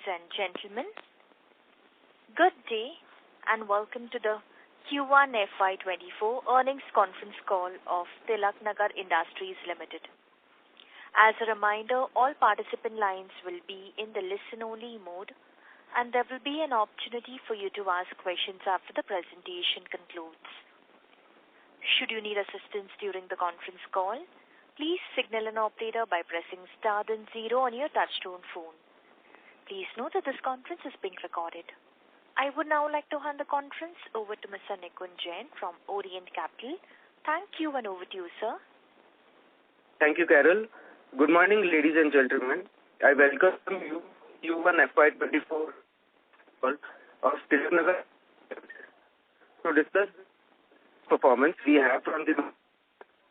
Ladies and gentlemen, good day and welcome to the Q1 FY2024 earnings conference call of Tilaknagar Industries Limited. As a reminder, all participant lines will be in the listen-only mode, and there will be an opportunity for you to ask questions after the presentation concludes. Should you need assistance during the conference call, please signal an operator by pressing star then 0 on your touchtone phone. Please note that this conference is being recorded. I would now like to hand the conference over to Mr. Nikunj Jain from Orient Capital. Thank you, and over to you, sir. Thank you, Carol. Good morning, ladies and gentlemen. I welcome you to Q1 FY2024 of Tilaknagar. To discuss performance, we have from the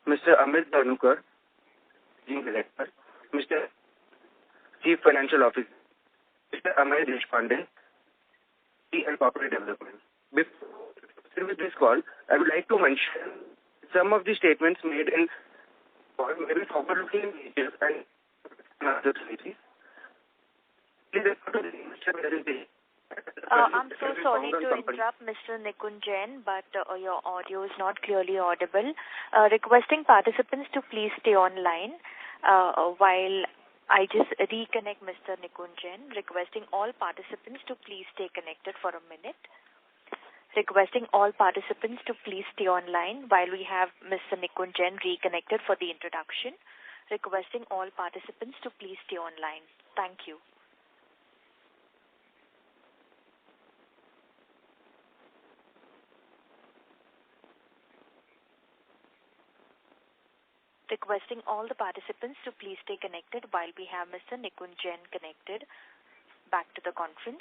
Mr. Amit Dhanukar, Director, Mr. Chief Financial Officer, Mr. Amay Deshpande, and Corporate Development. Before with this call, I would like to mention some of the statements made in maybe forward-looking in nature and other things. Please refer to the presentation. I'm so sorry to interrupt, Mr. Nikunj Jain, but your audio is not clearly audible. Requesting participants to please stay online while I just reconnect Mr. Nikunj Jain. Requesting all participants to please stay connected for a minute. Requesting all participants to please stay online while we have Mr. Nikunj Jain reconnected for the introduction. Requesting all participants to please stay online. Thank you. Requesting all the participants to please stay connected while we have Mr. Nikunj Jain connected back to the conference.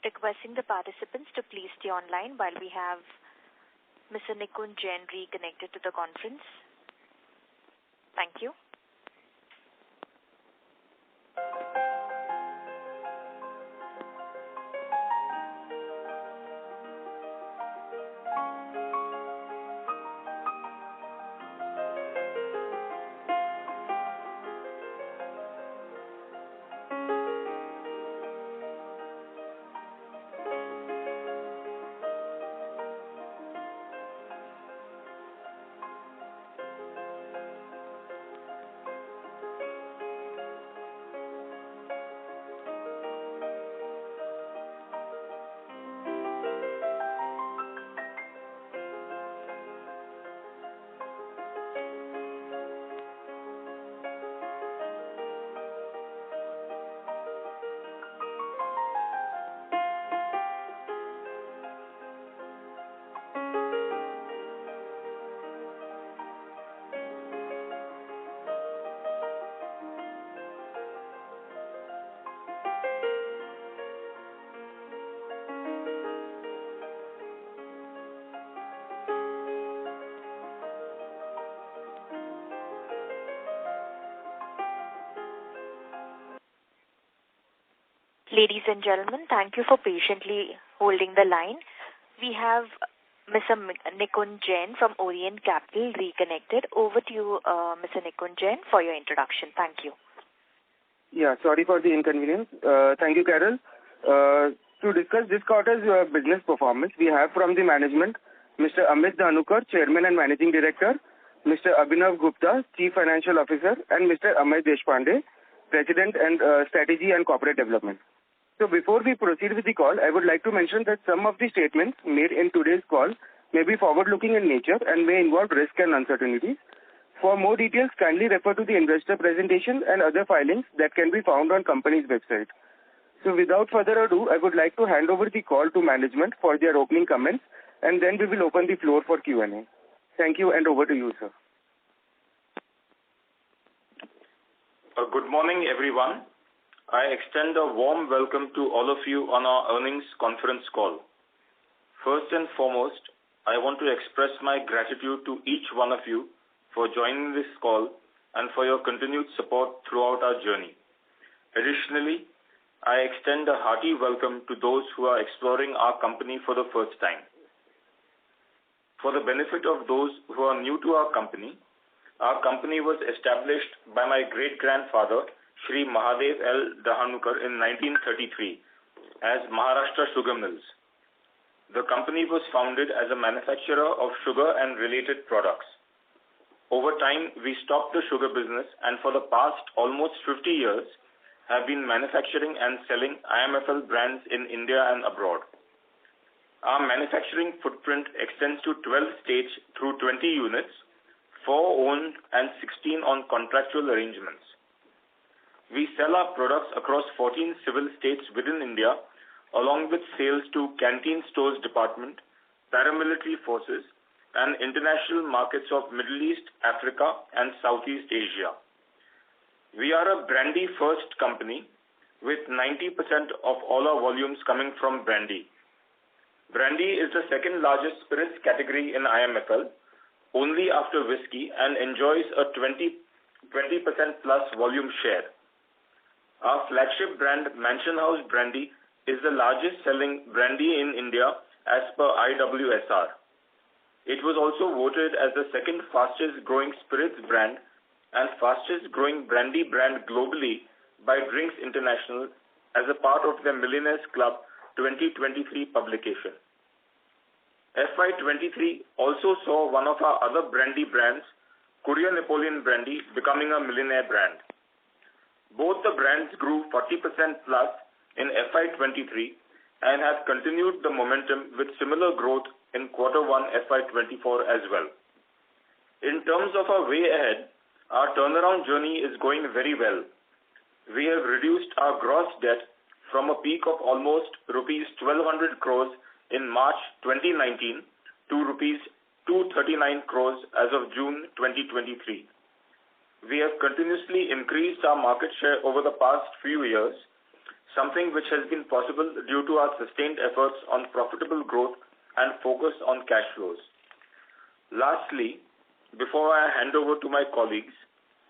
Requesting the participants to please stay online while we have Mr. Nikunj Jain reconnected to the conference. Thank you. Ladies and gentlemen, thank you for patiently holding the line. We have Mr. Nikunj Jain from Orient Capital reconnected. Over to you, Mr. Nikunj Jain, for your introduction. Thank you. Yeah, sorry for the inconvenience. Thank you, Carol. To discuss this quarter's business performance, we have from the management Mr. Amit Dhanukar, Chairman and Managing Director, Mr. Abhinav Gupta, Chief Financial Officer, and Mr. Amay Deshpande, President and Strategy and Corporate Development. So before we proceed with the call, I would like to mention that some of the statements made in today's call may be forward-looking in nature and may involve risk and uncertainties. For more details, kindly refer to the investor presentation and other filings that can be found on company's website. So without further ado, I would like to hand over the call to management for their opening comments, and then we will open the floor for Q&A. Thank you, and over to you, sir. Good morning, everyone. I extend a warm welcome to all of you on our earnings conference call. First and foremost, I want to express my gratitude to each one of you for joining this call and for your continued support throughout our journey. Additionally, I extend a hearty welcome to those who are exploring our company for the first time. For the benefit of those who are new to our company was established by my great-grandfather, Shri Mahadev L. Dahanukar in 1933 as Maharashtra Sugar Mills. The company was founded as a manufacturer of sugar and related products. Over time, we stopped the sugar business and for the past almost 50 years have been manufacturing and selling IMFL brands in India and abroad. Our manufacturing footprint extends to 12 states through 20 units, 4 owned and 16 on contractual arrangements. We sell our products across 14 civil states within India, along with sales to canteen stores department, paramilitary forces, and international markets of Middle East, Africa, and Southeast Asia. We are a brandy-first company with 90% of all our volumes coming from brandy. Brandy is the second largest spirits category in IMFL, only after whiskey, and enjoys a 20% plus volume share. Our flagship brand, Mansion House Brandy, is the largest selling brandy in India as per IWSR. It was also voted as the second fastest growing spirits brand and fastest growing brandy brand globally by Drinks International as a part of their Millionaires Club 2023 publication. FY23 also saw one of our other brandy brands, Courier Napoleon Brandy, becoming a millionaire brand. Both the brands grew 40% plus in FY23 and have continued the momentum with similar growth in Q1 FY24 as well. In terms of our way ahead, our turnaround journey is going very well. We have reduced our gross debt from a peak of almost rupees 1200 crores in March 2019 to rupees 239 crores as of June 2023. We have continuously increased our market share over the past few years, something which has been possible due to our sustained efforts on profitable growth and focus on cash flows. Lastly, before I hand over to my colleagues,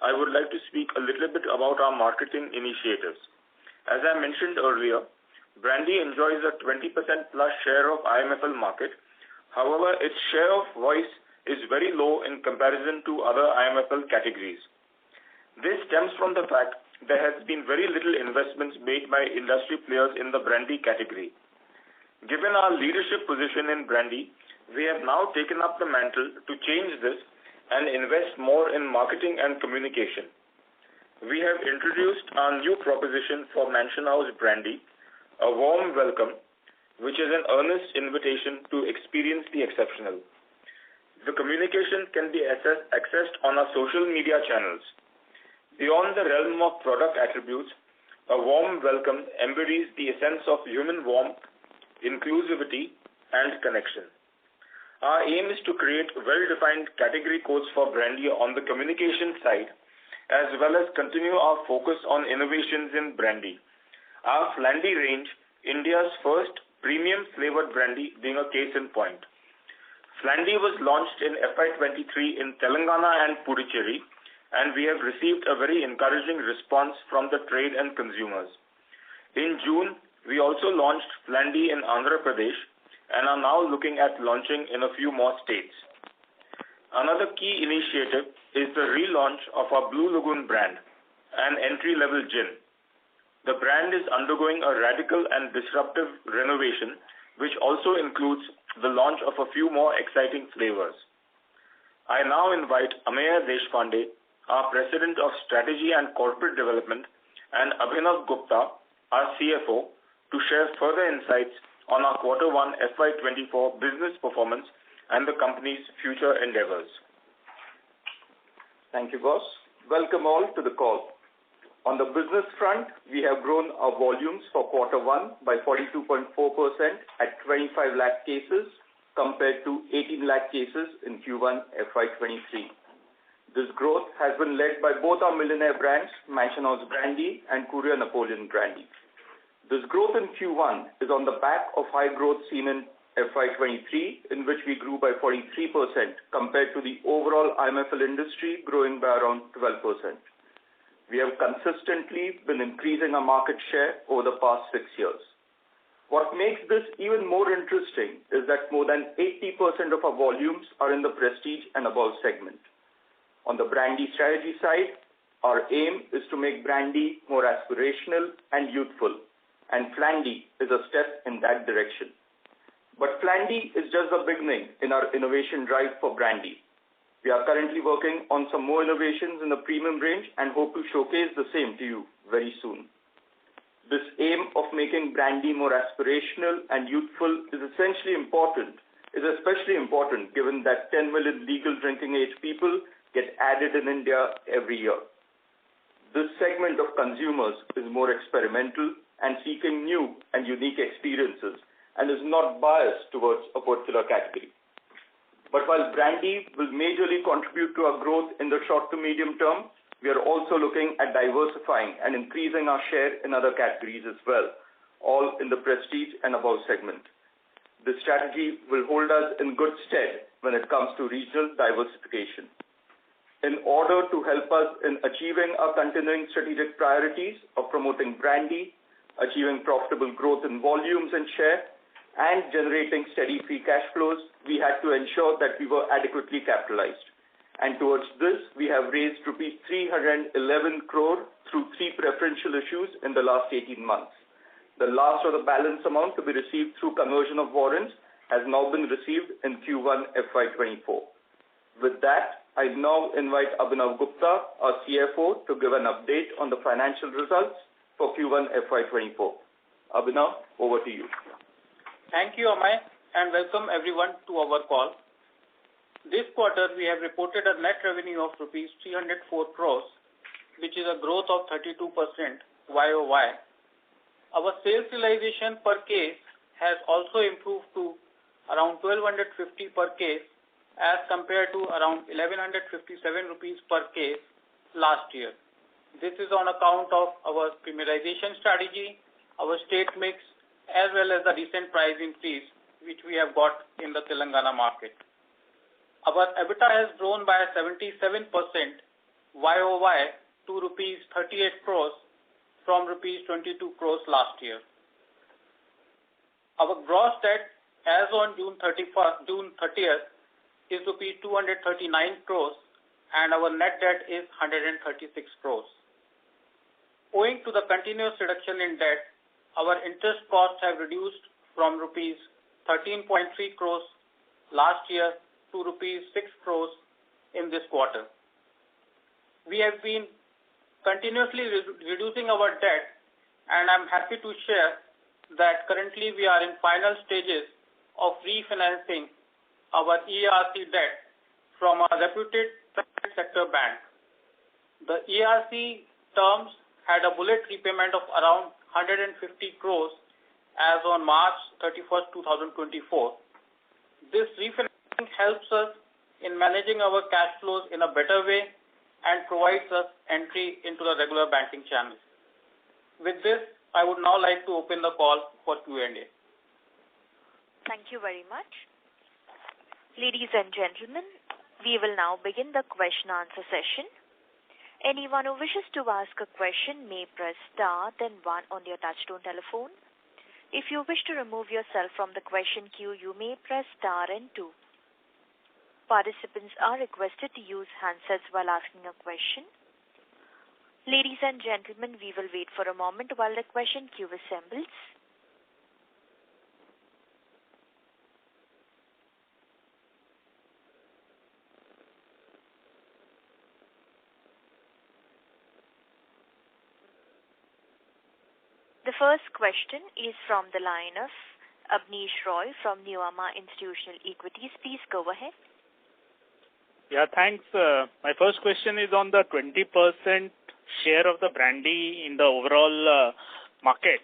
I would like to speak a little bit about our marketing initiatives. As I mentioned earlier, brandy enjoys a 20% plus share of IMFL market. However, its share of voice is very low in comparison to other IMFL categories. This stems from the fact there has been very little investments made by industry players in the brandy category. Given our leadership position in brandy, we have now taken up the mantle to change this and invest more in marketing and communication. We have introduced our new proposition for Mansion House Brandy, a warm welcome, which is an earnest invitation to experience the exceptional. The communication can be accessed on our social media channels. Beyond the realm of product attributes, a warm welcome embodies the essence of human warmth, inclusivity, and connection. Our aim is to create well-defined category codes for brandy on the communication side, as well as continue our focus on innovations in brandy. Our Flandy range, India's first premium flavored brandy, being a case in point. Flandy was launched in FY23 in Telangana and Puducherry, and we have received a very encouraging response from the trade and consumers. In June, we also launched Flandy in Andhra Pradesh and are now looking at launching in a few more states. Another key initiative is the relaunch of our Blue Lagoon brand, an entry-level gin. The brand is undergoing a radical and disruptive renovation, which also includes the launch of a few more exciting flavors. I now invite Ameya Deshpande, our President of Strategy and Corporate Development, and Abhinav Gupta, our CFO, to share further insights on our Q1 FY24 business performance and the company's future endeavors. Thank you, boss. Welcome all to the call. On the business front, we have grown our volumes for Q1 by 42.4% at 25 lakh cases compared to 18 lakh cases in Q1 FY23. This growth has been led by both our millionaire brands, Mansion House Brandy and Courier Napoleon Brandy. This growth in Q1 is on the back of high growth seen in FY23, in which we grew by 43% compared to the overall IMFL industry growing by around 12%. We have consistently been increasing our market share over the past 6 years. What makes this even more interesting is that more than 80% of our volumes are in the prestige and above segment. On the brandy strategy side, our aim is to make brandy more aspirational and youthful, and Flandy is a step in that direction. But Flandy is just the beginning in our innovation drive for brandy. We are currently working on some more innovations in the premium range and hope to showcase the same to you very soon. This aim of making brandy more aspirational and youthful is especially important given that 10 million legal drinking age people get added in India every year. This segment of consumers is more experimental and seeking new and unique experiences and is not biased towards a particular category. But while brandy will majorly contribute to our growth in the short to medium term, we are also looking at diversifying and increasing our share in other categories as well, all in the prestige and above segment. This strategy will hold us in good stead when it comes to regional diversification. In order to help us in achieving our continuing strategic priorities of promoting brandy, achieving profitable growth in volumes and share, and generating steady free cash flows, we had to ensure that we were adequately capitalized. And towards this, we have raised rupees 311 crore through 3 preferential issues in the last 18 months. The last of the balance amount to be received through conversion of warrants has now been received in Q1 FY24. With that, I now invite Abhinav Gupta, our CFO, to give an update on the financial results for Q1 FY24. Abhinav, over to you. Thank you, Amay, and welcome everyone to our call. This quarter, we have reported a net revenue of rupees 304 crores, which is a growth of 32% YOY. Our sales realization per case has also improved to around 1250 per case as compared to around 1157 rupees per case last year. This is on account of our premiumization strategy, our state mix, as well as the recent price increase which we have got in the Telangana market. Our EBITDA has grown by 77% YOY to rupees 38 crores from rupees 22 crores last year. Our gross debt as on June 30th is rupees 239 crores and our net debt is 136 crores. Owing to the continuous reduction in debt, our interest costs have reduced from rupees 13.3 crores last year to rupees 6 crores in this quarter. We have been continuously reducing our debt, and I'm happy to share that currently we are in final stages of refinancing our ERC debt from a reputed private sector bank. The ERC terms had a bullet repayment of around 150 crores as on March 31st, 2024. This refinancing helps us in managing our cash flows in a better way and provides us entry into the regular banking channels. With this, I would now like to open the call for Q&A. Thank you very much. Ladies and gentlemen, we will now begin the question-answer session. Anyone who wishes to ask a question may press star then 1 on your touchtone telephone. If you wish to remove yourself from the question queue, you may press star and 2. Participants are requested to use handsets while asking a question. Ladies and gentlemen, we will wait for a moment while the question queue assembles. The first question is from the line of Abneesh Roy from Nuvama Institutional Equities. Please go ahead. Yeah, thanks. My first question is on the 20% share of the brandy in the overall market.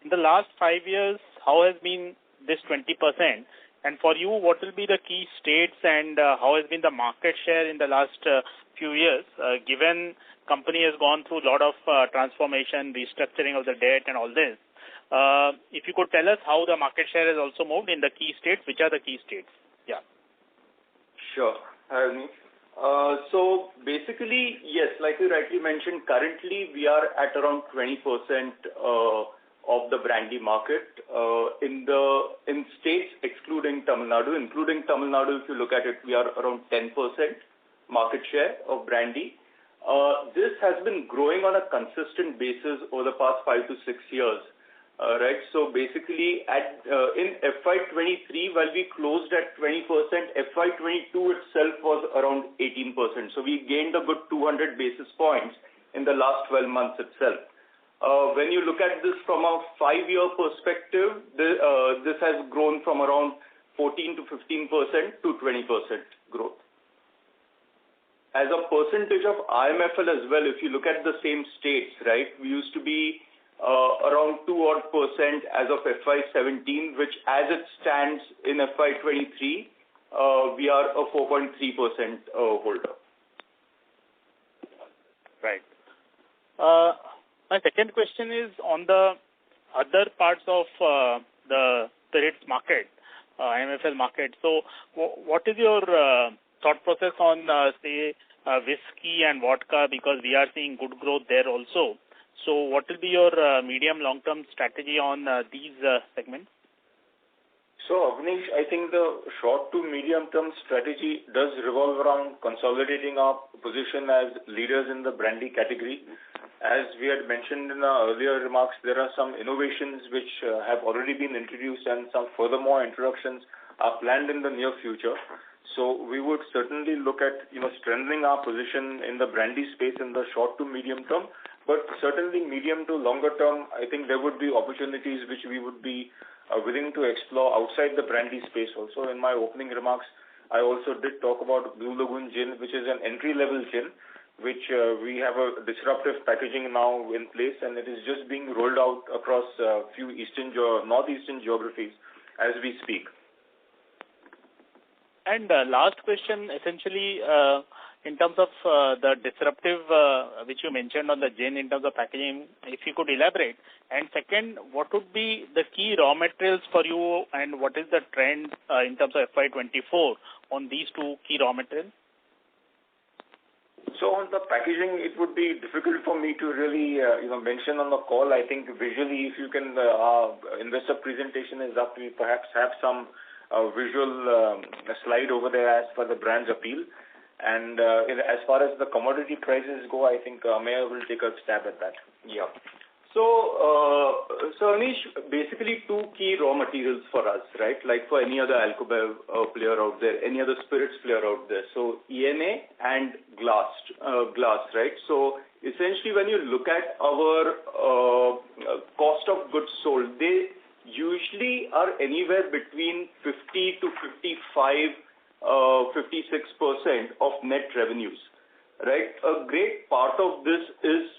In the last 5 years, how has been this 20%? And for you, what will be the key states and how has been the market share in the last few years, given company has gone through a lot of transformation, restructuring of the debt and all this. If you could tell us how the market share has also moved in the key states, which are the key states? Yeah. Sure. So basically, yes, like you rightly mentioned, currently we are at around 20% of the brandy market in states excluding Tamil Nadu. Including Tamil Nadu, if you look at it, we are around 10% market share of brandy. This has been growing on a consistent basis over the past 5 to 6 years. Right. So basically, in FY23, while we closed at 20%, FY22 itself was around 18%. So we gained a good 200 basis points in the last 12 months itself. When you look at this from a 5-year perspective, this has grown from around 14 to 15% to 20% growth. As a percentage of IMFL as well, if you look at the same states, right, we used to be around 2% as of FY17, which as it stands in FY23, we are a 4.3% holder. Right. My second question is on the other parts of the spirits market, IMFL market. So what is your thought process on, say, whiskey and vodka, because we are seeing good growth there also. So what will be your medium long-term strategy on these segments? So, Avnish, I think the short to medium-term strategy does revolve around consolidating our position as leaders in the brandy category. As we had mentioned in our earlier remarks, there are some innovations which have already been introduced and some furthermore introductions are planned in the near future. So we would certainly look at, strengthening our position in the brandy space in the short to medium term. But certainly medium to longer term, I think there would be opportunities which we would be willing to explore outside the brandy space also. In my opening remarks, I also did talk about Blue Lagoon Gin, which is an entry-level gin, which we have a disruptive packaging now in place, and it is just being rolled out across a few northeastern geographies as we speak. And last question, essentially, in terms of the disruptive, which you mentioned on the gin in terms of packaging, if you could elaborate. And second, what would be the key raw materials for you, and what is the trend in terms of FY24 on these two key raw materials? So on the packaging, it would be difficult for me to really, mention on the call. I think visually, if you can, investor presentation is up, we perhaps have some visual slide over there as per the brand's appeal. And as far as the commodity prices go, I think Mayor will take a stab at that. Yeah. So Anish, basically two key raw materials for us, right? Like for any other alcohol player out there, any other spirits player out there. So ENA and glass, right? So essentially, when you look at our cost of goods sold, they usually are anywhere between 50 to 56% of net revenues, right? A great part of this is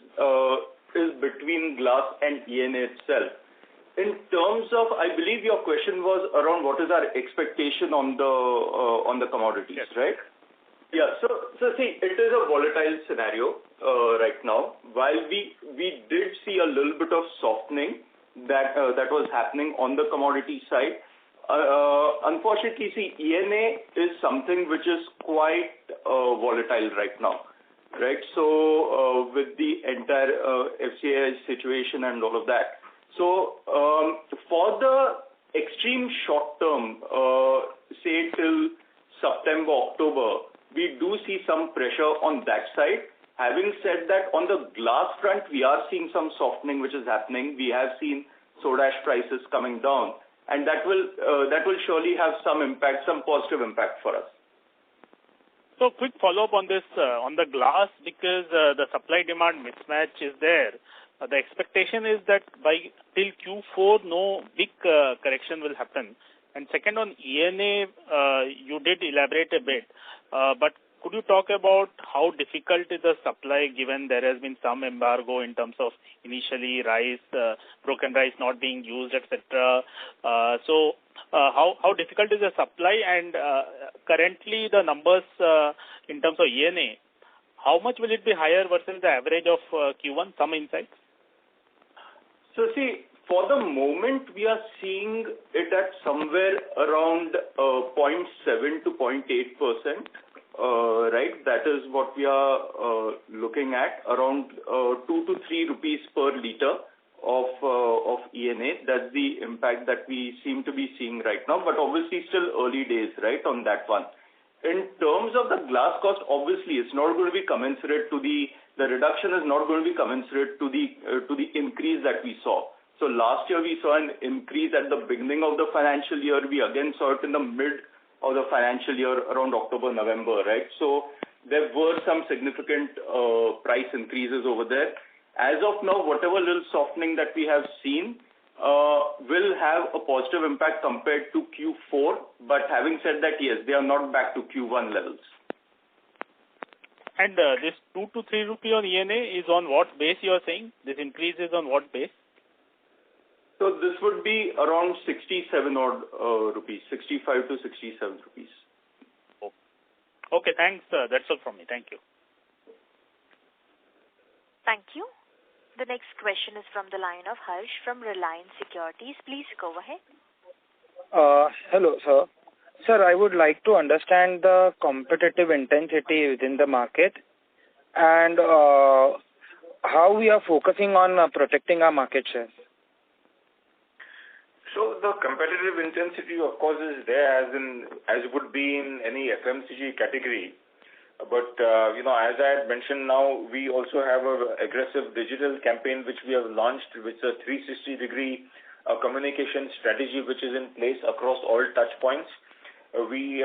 between glass and ENA itself. In terms of, I believe your question was around what is our expectation on the commodities, yes, right? Yeah. So see, it is a volatile scenario right now. While we did see a little bit of softening that was happening on the commodity side. Unfortunately, see, ENA is something which is quite volatile right now, right? So with the entire FCI situation and all of that. So for the extreme short term, say till September, October, we do see some pressure on that side. Having said that, on the glass front, we are seeing some softening which is happening. We have seen soda ash prices coming down, and that will surely have some impact, some positive impact for us. So quick follow-up on this, on the glass, because the supply-demand mismatch is there. The expectation is that by till Q4, no big correction will happen. And second, on ENA, you did elaborate a bit, but could you talk about how difficult is the supply given there has been some embargo in terms of initially rice, broken rice not being used, etc. So how difficult is the supply, and currently the numbers in terms of ENA, how much will it be higher versus the average of Q1? Some insights? So see, for the moment we are seeing it at somewhere around 0.7 to 0.8%. right? That is what we are looking at, around 2 to 3 rupees per liter of ENA. That's the impact that we seem to be seeing right now, but obviously still early days, right, on that one. In terms of the glass cost, obviously it's not going to be commensurate to the reduction is not going to be commensurate to the increase that we saw. So last year we saw an increase at the beginning of the financial year. We again saw it in the mid of the financial year around October, November, right? So there were some significant price increases over there. As of now, whatever little softening that we have seen will have a positive impact compared to Q4. But having said that, yes, they are not back to Q1 levels. And this 2 to 3 rupee on ENA is on what base you are saying? This increase is on what base? So this would be around 67 odd rupees, 65 to 67 rupees. Okay, thanks. That's all from me. Thank you. Thank you. The next question is from the line of Harsh from Reliance Securities. Please go ahead. Hello, sir. Sir, I would like to understand the competitive intensity within the market and how we are focusing on protecting our market share. So the competitive intensity, of course, is there as would be in any FMCG category. But, as I had mentioned now, we also have an aggressive digital campaign which we have launched with a 360-degree communication strategy which is in place across all touch points. We,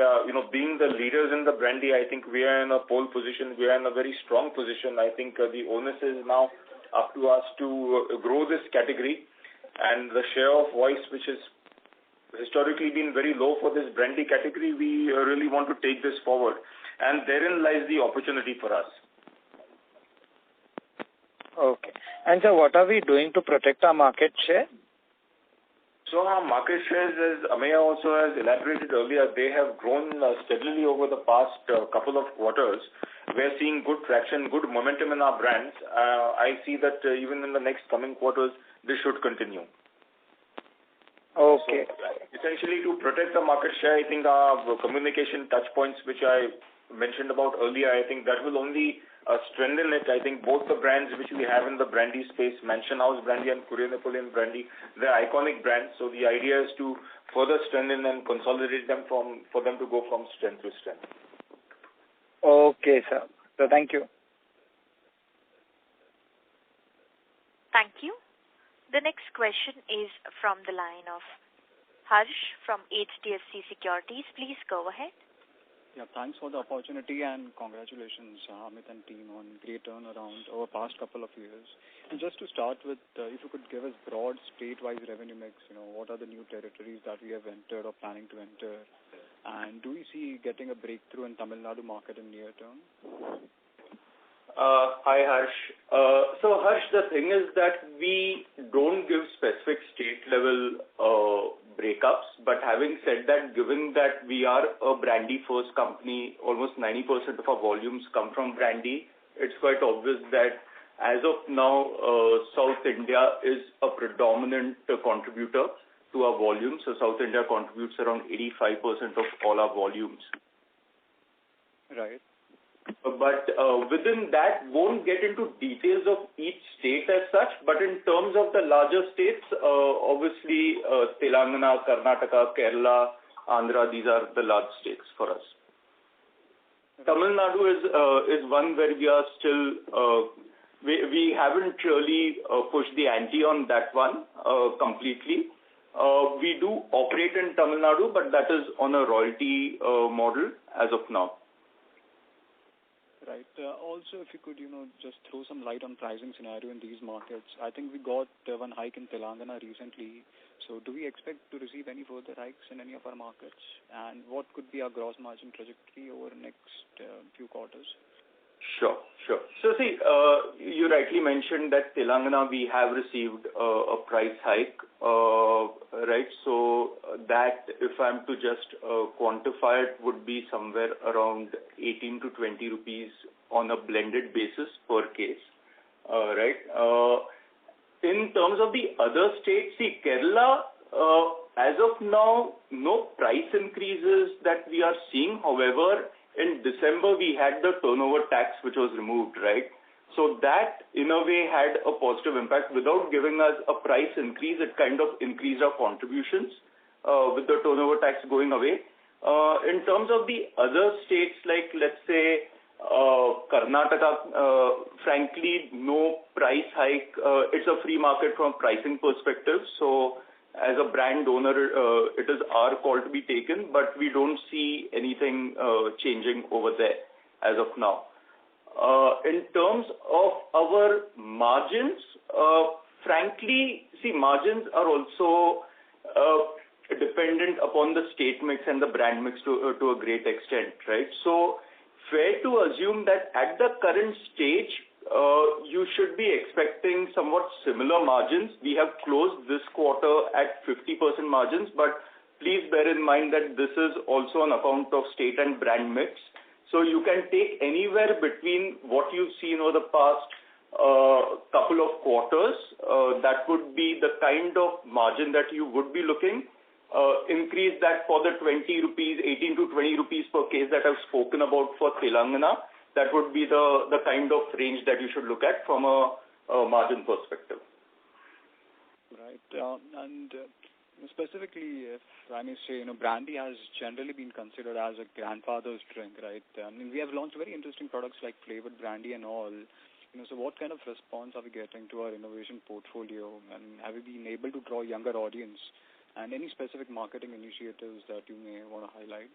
being the leaders in the brandy, I think we are in a pole position. We are in a very strong position. I think the onus is now up to us to grow this category. And the share of voice, which has historically been very low for this brandy category, we really want to take this forward. And therein lies the opportunity for us. Okay. And so what are we doing to protect our market share? So our market shares, as Ameya also has elaborated earlier, they have grown steadily over the past couple of quarters. We're seeing good traction, good momentum in our brands. I see that even in the next coming quarters, this should continue. Okay. So, essentially, to protect the market share, I think our communication touch points, which I mentioned about earlier, I think that will only strengthen it. I think both the brands which we have in the brandy space, Mansion House Brandy and Korean Napoleon Brandy, they're iconic brands. So the idea is to further strengthen and consolidate them for them to go from strength to strength. Okay, sir. So thank you. Thank you. The next question is from the line of Harsh from HDFC Securities. Please go ahead. Yeah, thanks for the opportunity and congratulations, Amit and team, on great turnaround over past couple of years. And just to start with, if you could give us broad state-wise revenue mix, what are the new territories that we have entered or planning to enter? And do we see getting a breakthrough in Tamil Nadu market in near term? Hi, Harsh. So, Harsh, the thing is that we don't give specific state-level breakups. But having said that, given that we are a brandy-first company, almost 90% of our volumes come from brandy, it's quite obvious that as of now, South India is a predominant contributor to our volumes. So, South India contributes around 85% of all our volumes. Right. But within that, won't get into details of each state as such. But in terms of the larger states, obviously Telangana, Karnataka, Kerala, Andhra, these are the large states for us. Tamil Nadu is one where we are still, we haven't really pushed the ante on that one completely. We do operate in Tamil Nadu, but that is on a royalty model as of now. Right. Also, if you could, just throw some light on pricing scenario in these markets. I think we got one hike in Telangana recently. So do we expect to receive any further hikes in any of our markets? And what could be our gross margin trajectory over the next few quarters? Sure. So see, you rightly mentioned that Telangana, we have received a price hike, right? So that, if I'm to just quantify it, would be somewhere around 18 to 20 rupees on a blended basis per case, right? In terms of the other states, see, Kerala, as of now, no price increases that we are seeing. However, in December we had the turnover tax which was removed, right? So that in a way had a positive impact. Without giving us a price increase, it kind of increased our contributions with the turnover tax going away. In terms of the other states, like let's say Karnataka, frankly, no price hike. It's a free market from pricing perspective. So as a brand owner, it is our call to be taken, but we don't see anything changing over there as of now. In terms of our margins, frankly, see, margins are also dependent upon the state mix and the brand mix to a great extent, right? So fair to assume that at the current stage, you should be expecting somewhat similar margins. We have closed this quarter at 50% margins, but please bear in mind that this is also on account of state and brand mix. So you can take anywhere between what you've seen over the past couple of quarters. That would be the kind of margin that you would be looking. Increase that for the 20 rupees, 18 to 20 rupees per case that I've spoken about for Telangana. That would be the kind of range that you should look at from a margin perspective. Right. And specifically, if I may say, brandy has generally been considered as a grandfather's drink, right? I mean, we have launched very interesting products like flavored brandy and all. So what kind of response are we getting to our innovation portfolio? And have we been able to draw younger audience? And any specific marketing initiatives that you may want to highlight?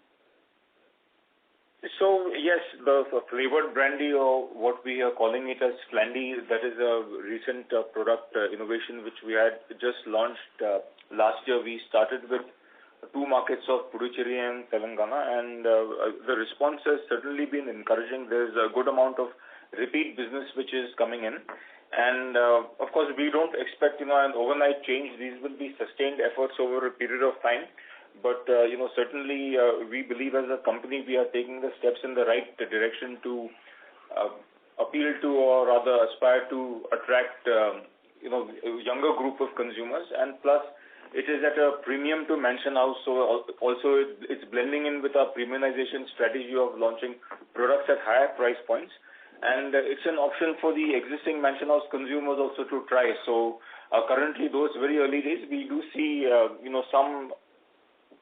So yes, the flavored brandy, or what we are calling it as Flandy, that is a recent product innovation which we had just launched last year. We started with 2 markets of Puducherry and Telangana, and the response has certainly been encouraging. There's a good amount of repeat business which is coming in. And of course, we don't expect, an overnight change. These will be sustained efforts over a period of time. But, certainly we believe as a company we are taking the steps in the right direction to appeal to, or rather aspire to attract, a younger group of consumers. And plus, it is at a premium to Mansion House. So also it's blending in with our premiumization strategy of launching products at higher price points. And it's an option for the existing Mansion House consumers also to try. So currently, those very early days, we do see, some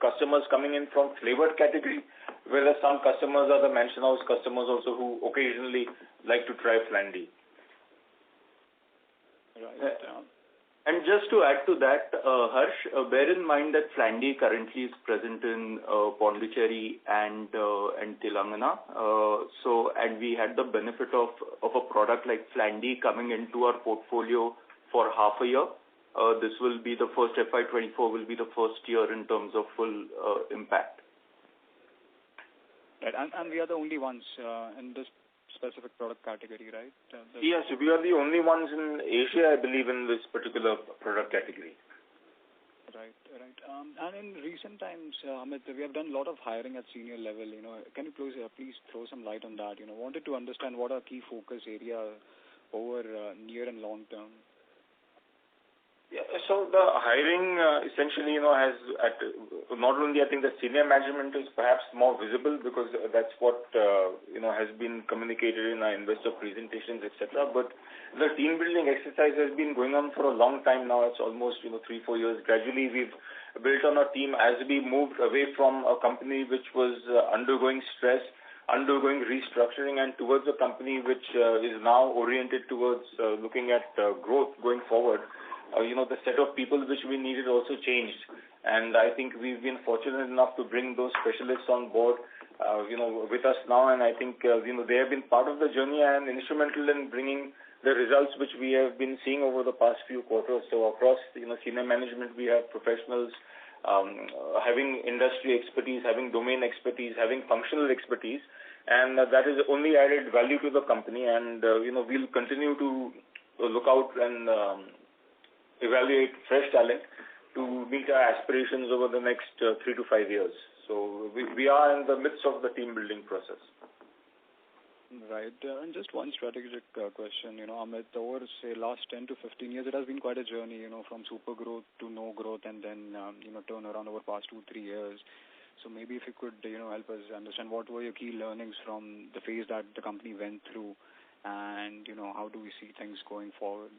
customers coming in from flavored category, whereas some customers are the Mansion House customers also who occasionally like to try Flandy. Right. And just to add to that, Harsh, bear in mind that Flandy currently is present in Pondicherry and Telangana. And we had the benefit of a product like Flandy coming into our portfolio for half a year. This will be the first FY24 will be the first year in terms of full impact. Right, and we are the only ones in this specific product category, right? Yes, we are the only ones in Asia, I believe, in this particular product category. Right. And in recent times, Amit, we have done a lot of hiring at senior level. Can you please throw some light on that? Wanted to understand what are key focus area over near and long term. Yeah, so the hiring essentially, has not only I think the senior management is perhaps more visible because that's what has been communicated in our investor presentations, etc. But the team building exercise has been going on for a long time now. It's almost 3-4 years. Gradually, we've built on our team as we moved away from a company which was undergoing stress, undergoing restructuring, and towards a company which is now oriented towards looking at growth going forward. The set of people which we needed also changed. And I think we've been fortunate enough to bring those specialists on board, with us now. And I think, they have been part of the journey and instrumental in bringing the results which we have been seeing over the past few quarters. So across, senior management, we have professionals having industry expertise, having domain expertise, having functional expertise. And that is only added value to the company. And, we'll continue to look out and evaluate fresh talent to meet our aspirations over the next 3 to 5 years. So we are in the midst of the team building process. Right. And just one strategic question, Amit, over, say, last 10 to 15 years, it has been quite a journey, from super growth to no growth and then, turn around over past 2-3 years. So maybe if you could, help us understand what were your key learnings from the phase that the company went through, and, how do we see things going forward?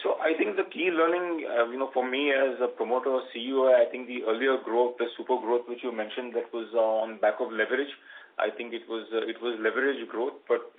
So I think the key learning, for me as a promoter or CEO, I think the earlier growth, the super growth which you mentioned, that was on back of leverage. I think it was leverage growth, but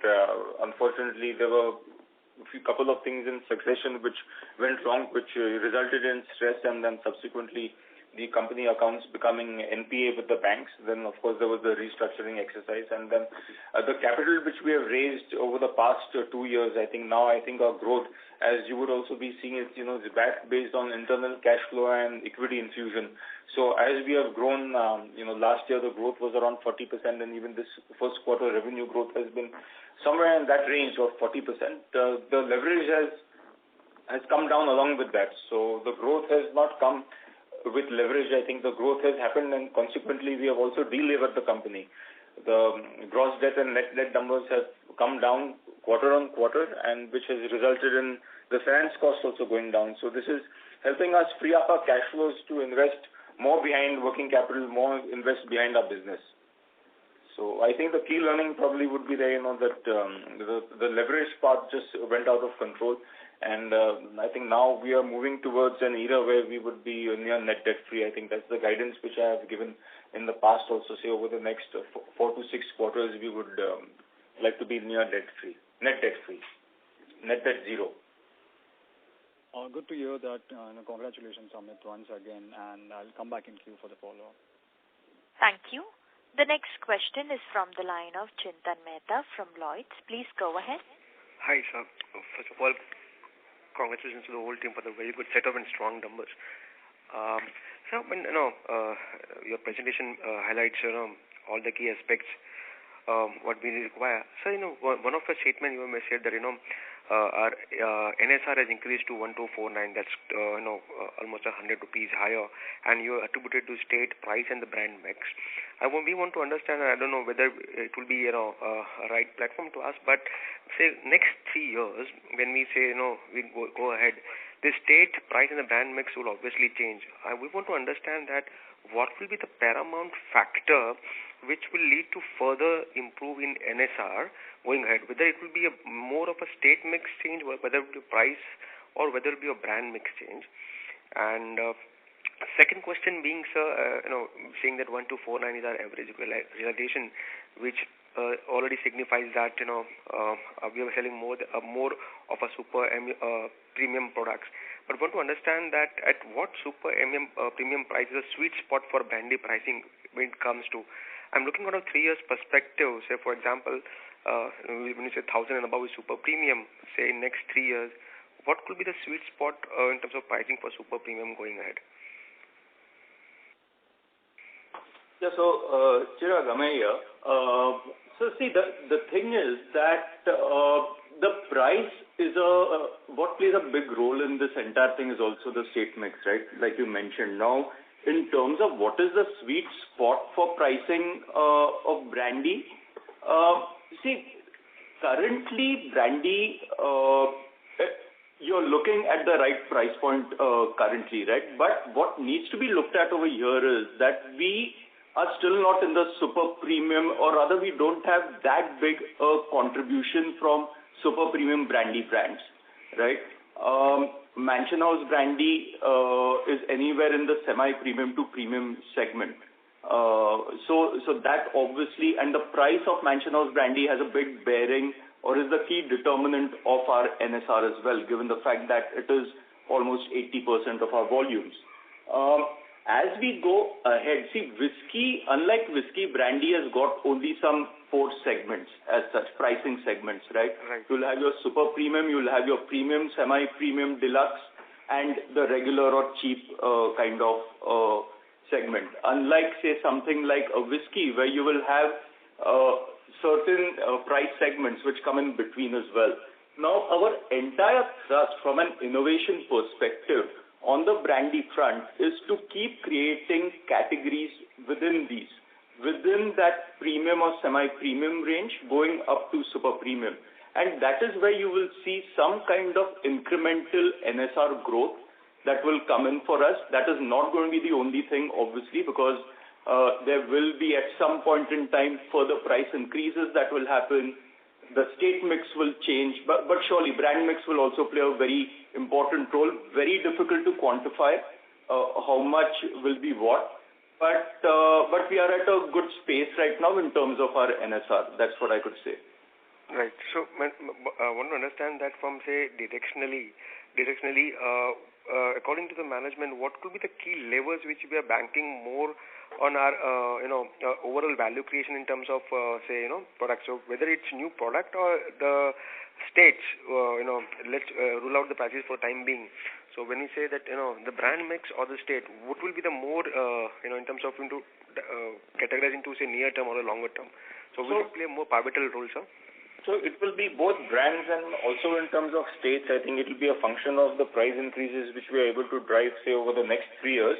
unfortunately there were a couple of things in succession which went wrong, which resulted in stress, and then subsequently the company accounts becoming NPA with the banks. Then of course there was the restructuring exercise, and then the capital which we have raised over the past 2 years. I think our growth, as you would also be seeing, is back based on internal cash flow and equity infusion. So as we have grown, last year the growth was around 40%, and even this first quarter revenue growth has been somewhere in that range of 40%. The leverage has come down along with that. So the growth has not come with leverage. I think the growth has happened, and consequently we have also delevered the company. The gross debt and net debt numbers have come down quarter on quarter, and which has resulted in the finance cost also going down. So this is helping us free up our cash flows to invest more behind working capital, more invest behind our business. So I think the key learning probably would be there, that the leverage part just went out of control. And I think now we are moving towards an era where we would be near net debt free. I think that's the guidance which I have given in the past also. Say over the next 4 to 6 quarters, we would like to be near net debt zero. Good to hear that. Congratulations, Amit, once again, and I'll come back in queue for the follow-up. Thank you. The next question is from the line of Chintan Mehta from Lloyds. Please go ahead. Hi, sir. First of all, congratulations to the whole team for the very good setup and strong numbers. So, your presentation highlights all the key aspects what we require. So, one of the statements you may said that our NSR has increased to 1249. That's almost 100 rupees higher, and you attributed to state price and the brand mix. We want to understand. I don't know whether it will be a right platform to ask, but say next 3 years when we say we go ahead, the state price and the brand mix will obviously change. We want to understand that what will be the paramount factor which will lead to further improve in NSR going ahead, whether it will be more of a state mix change, or whether it will be price, or whether it will be a brand mix change. And second question being, sir, saying that 1249 is our average realization, which already signifies that we are selling more of a super premium products. But want to understand that at what super premium price is a sweet spot for brandy pricing when it comes to. I'm looking at a 3 years perspective. Say for example, when you say 1,000 and above is super premium, say in next 3 years, what could be the sweet spot in terms of pricing for super premium going ahead? Yeah, so Chirag, Amay here. So see, the thing is that the price is what plays a big role in this entire thing is also the state mix, right? Like you mentioned. Now, in terms of what is the sweet spot for pricing of brandy, see, currently brandy, you're looking at the right price point currently, right? But what needs to be looked at over here is that we are still not in the super premium, or rather we don't have that big a contribution from super premium brandy brands, right? Mansion House brandy is anywhere in the semi-premium to premium segment. So that obviously, and the price of Mansion House brandy has a big bearing, or is the key determinant of our NSR as well, given the fact that it is almost 80% of our volumes. As we go ahead, see, whiskey, unlike whiskey, brandy has got only some 4 segments as such, pricing segments, right? You'll have your super premium, you'll have your premium, semi-premium, deluxe, and the regular or cheap kind of segment. Unlike, say, something like a whiskey, where you will have certain price segments which come in between as well. Now, our entire thrust from an innovation perspective on the brandy front is to keep creating categories within that premium or semi-premium range, going up to super premium. And that is where you will see some kind of incremental NSR growth, that will come in for us. That is not going to be the only thing, obviously, because there will be at some point in time further price increases that will happen. The state mix will change, but surely brand mix will also play a very important role. Very difficult to quantify how much will be what, but we are at a good space right now in terms of our NSR. That's what I could say. Right. So I want to understand that from, say, directionally, according to the management, what could be the key levers which we are banking more on our, overall value creation in terms of, products. So whether it's new product or the states, let's rule out the prices for time being. So when we say that, the brand mix or the state, what will be the more, in terms of categorize into, say, near term or a longer term? So will it play a more pivotal role, sir? So it will be both brands and also in terms of states. I think it will be a function of the price increases which we are able to drive, say, over the next 3 years,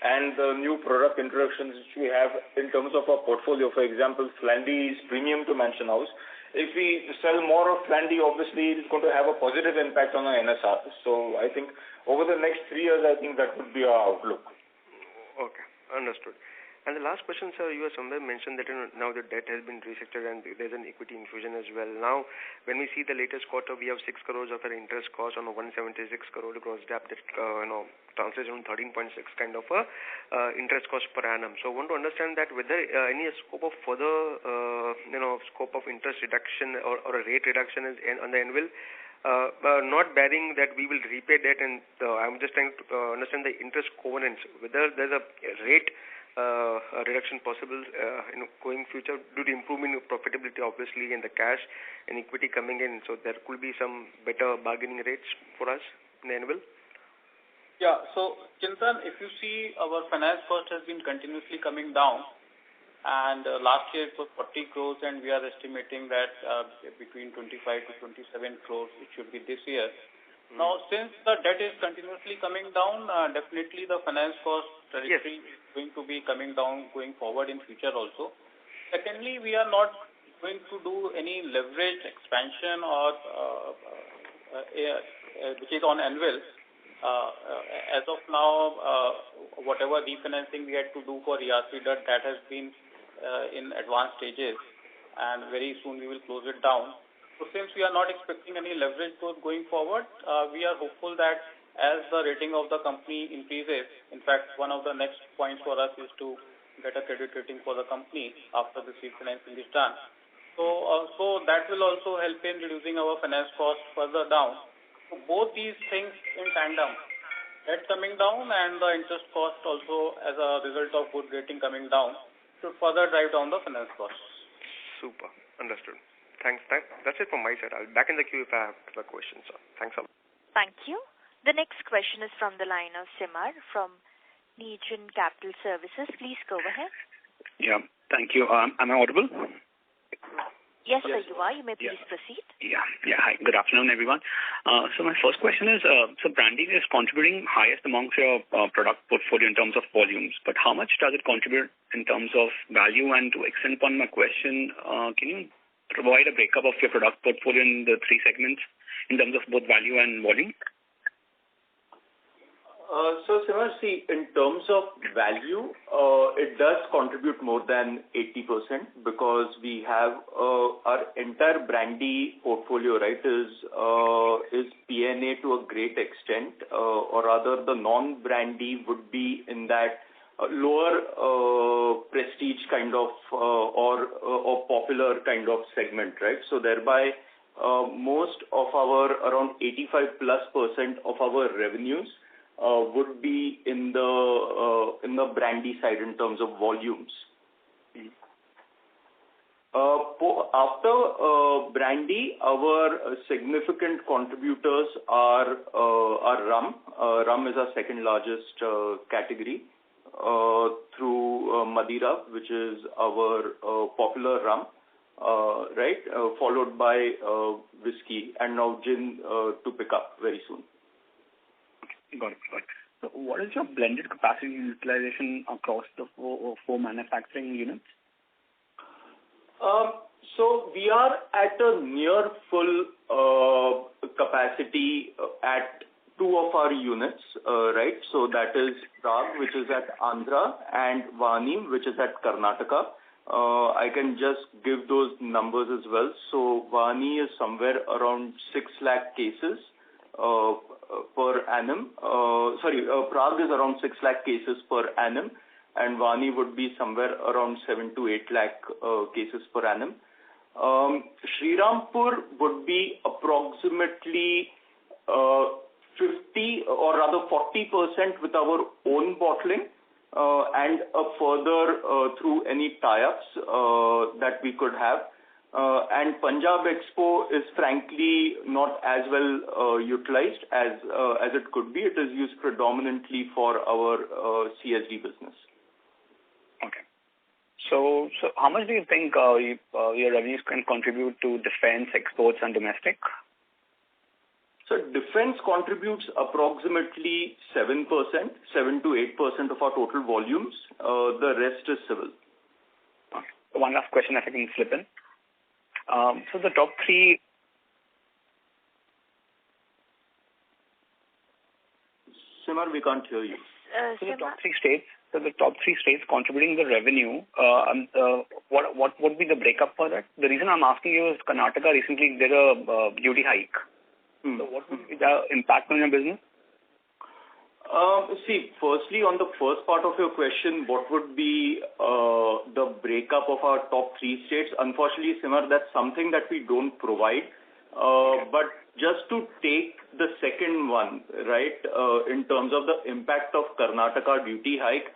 and the new product introductions which we have in terms of our portfolio. For example, Flandy is premium to Mansion House. If we sell more of Flandy, obviously it's going to have a positive impact on our NSR. So I think over the next 3 years, I think that would be our outlook. Okay, understood. And the last question, sir, you have somewhere mentioned that now the debt has been restructured and there's an equity infusion as well. Now, when we see the latest quarter, we have 6 crores of an interest cost on a 176 crore gross debt that translates on 13.6 kind of a interest cost per annum. So I want to understand that whether any scope of further scope of interest reduction or a rate reduction is on the anvil. Not bearing that we will repay debt, and I'm just trying to understand the interest covenants, whether there's a rate reduction possible going future due to improvement of profitability, obviously, and the cash and equity coming in. So there could be some better bargaining rates for us in the annual. Yeah. So Chintan, if you see, our finance cost has been continuously coming down, and last year it was 40 crores, and we are estimating that between 25 to 27 crores it should be this year. Now, since the debt is continuously coming down, definitely the finance cost trajectory is going to be coming down going forward in future also. Secondly, we are not going to do any leverage expansion or which is on anvil. As of now, whatever refinancing we had to do for ERC debt, that has been in advanced stages, and very soon we will close it down. So since we are not expecting any leverage growth going forward, we are hopeful that as the rating of the company increases, in fact, one of the next points for us is to get a credit rating for the company after this refinancing is done. So that will also help in reducing our finance cost further down. So both these things in tandem, debt coming down and the interest cost also as a result of good rating coming down, should further drive down the finance costs. Super. Understood. Thanks. That's it from my side. I'll be back in the queue if I have other questions, sir. Thanks a lot. Thank you. The next question is from the line of Simar from Negen Capital Services. Please go ahead. Yeah. Thank you. Am I audible? Yes, sir, you are. You may please proceed. Yeah. Hi. Good afternoon, everyone. So my first question is, so branding is contributing highest amongst your product portfolio in terms of volumes, but how much does it contribute in terms of value? And to extend upon my question, can you provide a breakup of your product portfolio in the 3 segments in terms of both value and volume? So, Simar, see, in terms of value, it does contribute more than 80% because we have our entire brandy portfolio, right, is P&A to a great extent, or rather the non-brandy would be in that lower prestige kind of or popular kind of segment, right? So thereby, most of our around 85+% of our revenues would be in the brandy side in terms of volumes. After brandy, our significant contributors are rum. Rum is our second largest category through Madira, which is our popular rum, right? Followed by whiskey, and now gin to pick up very soon. Got it. So what is your blended capacity utilization across the four manufacturing units? So we are at a near full capacity at two of our units, right? So that is Prague, which is at Andhra, and Vani, which is at Karnataka. I can just give those numbers as well. So Vani is somewhere around 6 lakh cases per annum. Prague is around 6 lakh cases per annum, and Vani would be somewhere around 7 to 8 lakh cases per annum. Srirampur would be approximately 50 or rather 40% with our own bottling, and a further through any tie-ups that we could have. And Punjab Expo is frankly not as well utilized as it could be. It is used predominantly for our CSD business. Okay. So how much do you think your revenues can contribute to defense, exports, and domestic? So defense contributes approximately 7% to 8% of our total volumes. The rest is civil. Okay. One last question if I can slip in. So the top three... Simar, we can't hear you. So the top three states contributing the revenue, what would be the breakup for that? The reason I'm asking you is Karnataka recently did a duty hike. So what would be the impact on your business? Firstly, on the first part of your question, what would be the breakup of our top three states? Unfortunately, Simar, that's something that we don't provide. But just to take the second one, right, in terms of the impact of Karnataka duty hike,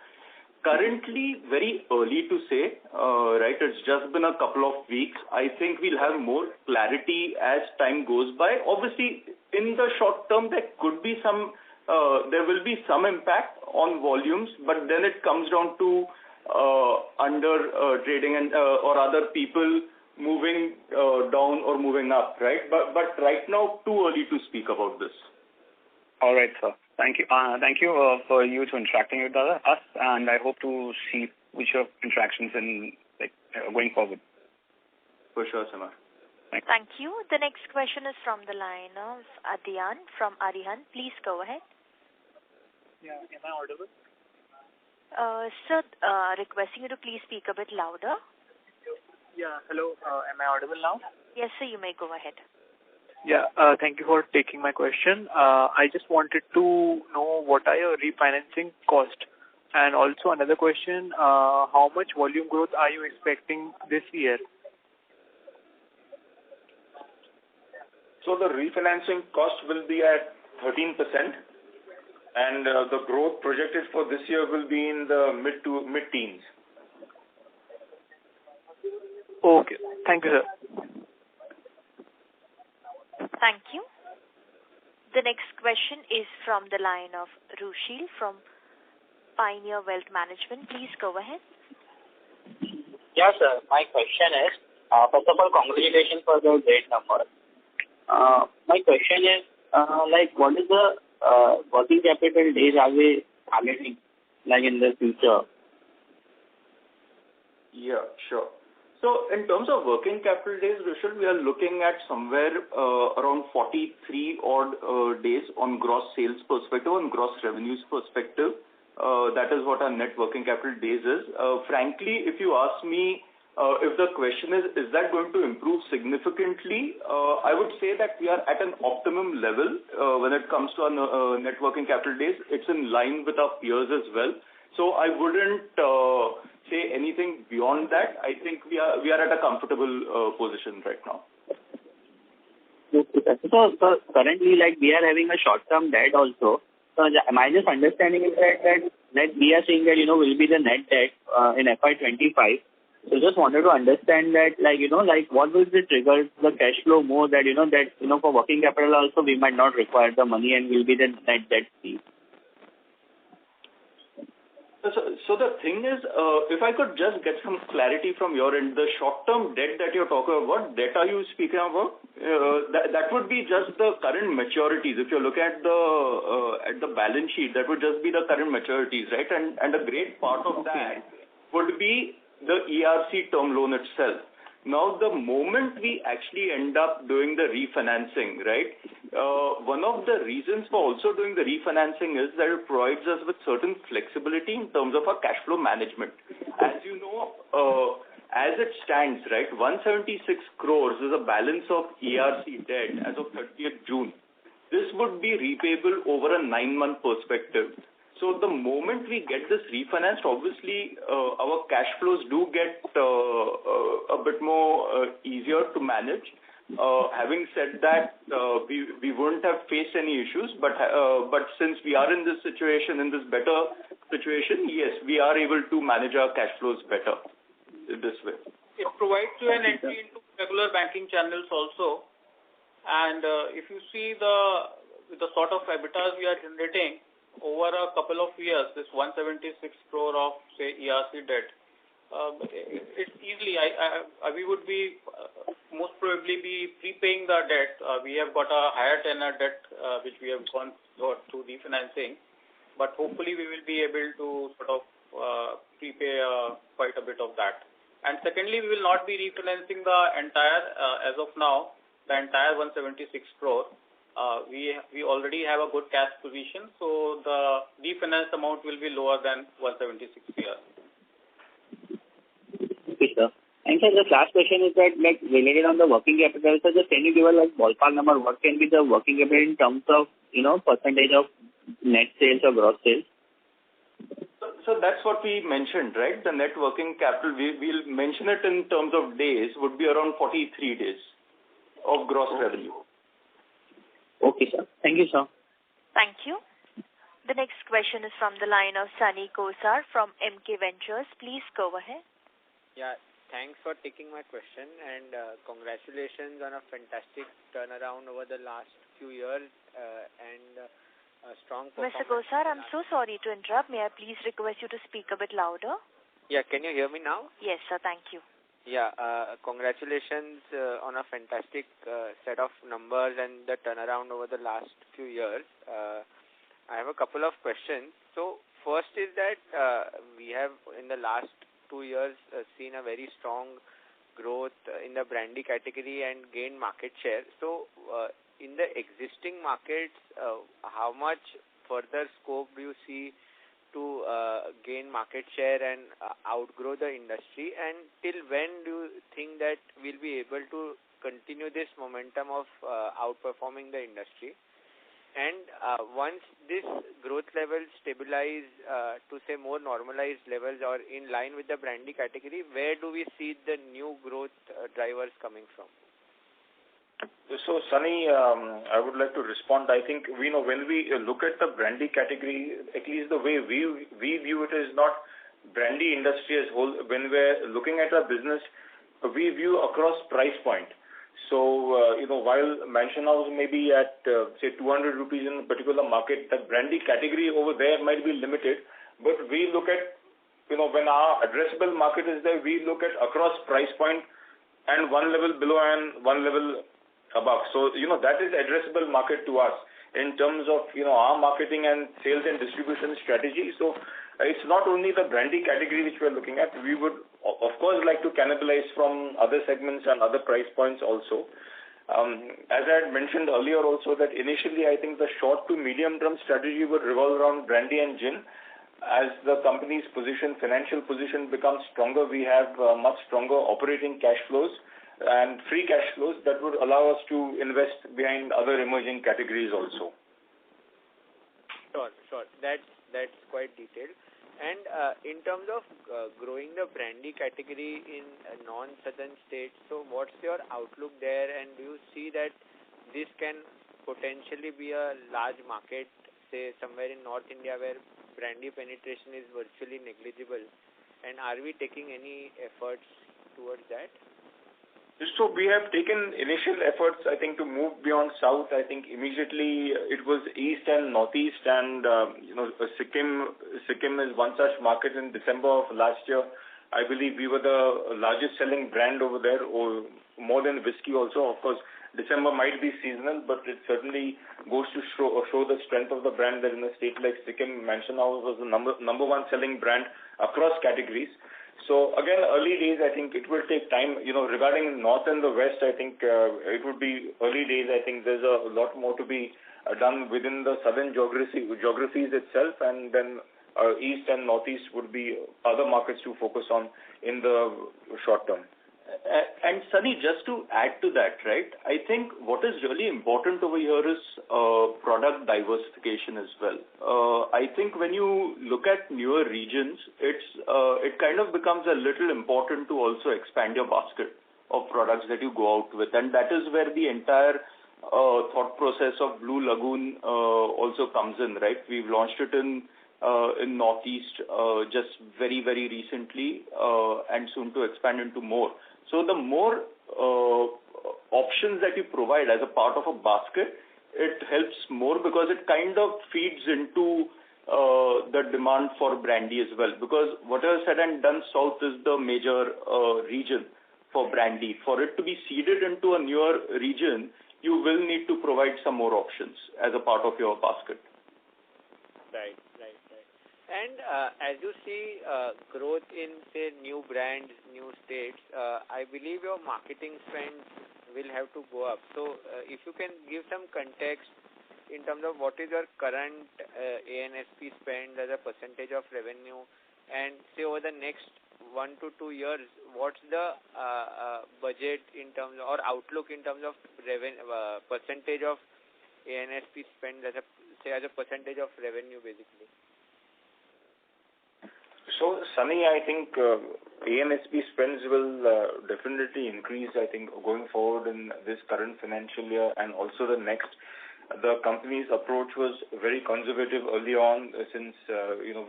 currently very early to say, right, it's just been a couple of weeks. I think we'll have more clarity as time goes by. Obviously, in the short term, there will be some impact on volumes, but then it comes down to under trading and or other people moving down or moving up, right? But right now, too early to speak about this. All right, sir. Thank you. Thank you for you to interacting with us, and I hope to see future interactions in going forward. For sure, Simar. Thank you. The next question is from the line of Adyan from Arihan. Please go ahead. Yeah, am I audible? Sir, requesting you to please speak a bit louder. Yeah, hello. Am I audible now? Yes, sir, you may go ahead. Yeah, thank you for taking my question. I just wanted to know what are your refinancing cost? And also another question, how much volume growth are you expecting this year? So the refinancing cost will be at 13%, and the growth projected for this year will be in the mid-teens. Okay, thank you, sir. Thank you. The next question is from the line of Rushil from Pioneer Wealth Management. Please go ahead. Yes, sir. My question is, first of all, congratulations for the great number. My question is, what is the working capital days are we targeting, in the future? Yeah, sure. So in terms of working capital days, Rushil, we are looking at somewhere around 43 odd days on gross sales perspective, on gross revenues perspective. That is what our net working capital days is. Frankly, if you ask me, if the question is that going to improve significantly? I would say that we are at an optimum level when it comes to our net working capital days. It's in line with our peers as well. So I wouldn't say anything beyond that. I think we are at a comfortable position right now. So currently, we are having a short-term debt also. So am I just understanding it that we are saying that, will be the net debt in FY25. So just wanted to understand that, what will be trigger the cash flow more that, for working capital also we might not require the money and will be the net debt free. So the thing is, if I could just get some clarity from your end, the short-term debt that you're talking about, debt are you speaking about? That would be just the current maturities. If you look at the balance sheet, that would just be the current maturities, right? And a great part of that would be the ERC term loan itself. Now, the moment we actually end up doing the refinancing, right, one of the reasons for also doing the refinancing is that it provides us with certain flexibility in terms of our cash flow management. As you know, as it stands, right, 176 crores is a balance of ERC debt as of 30th June. This would be repayable over a 9-month perspective. So the moment we get this refinanced, obviously our cash flows do get a bit more easier to manage. Having said that, we wouldn't have faced any issues, but since we are in this situation, in this better situation, yes, we are able to manage our cash flows better this way. It provides you an entry into regular banking channels also, and if you see the sort of EBITDAs we are generating over a couple of years, this 176 crore of, say, ERC debt, it's easily, we would be most probably be prepaying the debt. We have got a higher tenor debt, which we have got through refinancing, but hopefully we will be able to sort of prepay quite a bit of that. And secondly, we will not be refinancing the entire, as of now, the entire 176 crore. We already have a good cash position, so the refinance amount will be lower than 176 here. Okay, sir. And sir, the last question is that, like, related on the working capital, so just can you give a ballpark number, what can be the working capital in terms of, percentage of net sales or gross sales? So that's what we mentioned, right? The net working capital, we'll mention it in terms of days, would be around 43 days of gross revenue. Okay, sir. Thank you, sir. Thank you. The next question is from the line of Sunny Kosar from MK Ventures. Please go ahead. Yeah, thanks for taking my question, and congratulations on a fantastic turnaround over the last few years and a strong performance. Mr. Kosar, I'm so sorry to interrupt. May I please request you to speak a bit louder? Yeah, can you hear me now? Yes, sir. Thank you. Yeah, congratulations on a fantastic set of numbers and the turnaround over the last few years. I have a couple of questions. So first is that we have in the last 2 years seen a very strong growth in the brandy category and gained market share. So in the existing markets, how much further scope do you see to gain market share and outgrow the industry, and till when do you think that we'll be able to continue this momentum of outperforming the industry? And once this growth levels stabilize to say more normalized levels or in line with the brandy category, where do we see the new growth drivers coming from? So, Sunny, I would like to respond. I think when we look at the brandy category, at least the way we view it is not brandy industry as whole. When we're looking at our business, we view across price point. So, while Mansion House may be at, say, 200 rupees in a particular market, the brandy category over there might be limited. But we look at, when our addressable market is there, we look at across price point and one level below and one level above. So, that is addressable market to us in terms of, our marketing and sales and distribution strategy. So, it's not only the brandy category which we're looking at. We would, of course, like to cannibalize from other segments and other price points also. As I had mentioned earlier also that initially I think the short to medium term strategy would revolve around brandy and gin. As the company's financial position becomes stronger, we have much stronger operating cash flows and free cash flows that would allow us to invest behind other emerging categories also. Sure. That's quite detailed. And in terms of growing the brandy category in non-southern states, so what's your outlook there, and do you see that this can potentially be a large market, say somewhere in North India where brandy penetration is virtually negligible, and are we taking any efforts towards that? So we have taken initial efforts, I think, to move beyond south. I think immediately it was east and northeast, and Sikkim is one such market. In December of last year, I believe we were the largest selling brand over there, or more than whiskey also. Of course, December might be seasonal, but it certainly goes to show the strength of the brand that in a state like Sikkim, Mansion House was the number one selling brand across categories. So again, early days, I think it will take time. Regarding North and the West, I think it would be early days. I think there's a lot more to be done within the southern geographies itself, and then East and Northeast would be other markets to focus on in the short term. And Sunny, just to add to that, right, I think what is really important over here is product diversification as well. I think when you look at newer regions, it kind of becomes a little important to also expand your basket of products that you go out with, and that is where the entire thought process of Blue Lagoon also comes in, right? We've launched it in Northeast just very, very recently, and soon to expand into more. So the more options that you provide as a part of a basket, it helps more because it kind of feeds into the demand for brandy as well. Because whatever said and done, South is the major region for brandy. For it to be seeded into a newer region, you will need to provide some more options as a part of your basket. Right. And as you see growth in, say, new brands, new states, I believe your marketing spend will have to go up. So if you can give some context in terms of what is your current A&SP spend as a percentage of revenue, and say over the next 1 to 2 years, what's the budget in terms of, or outlook in terms of percentage of A&SP spend as a percentage of revenue, basically? So, Sunny, I think A&SP spends will definitely increase, I think, going forward in this current financial year and also the next. The company's approach was very conservative early on since,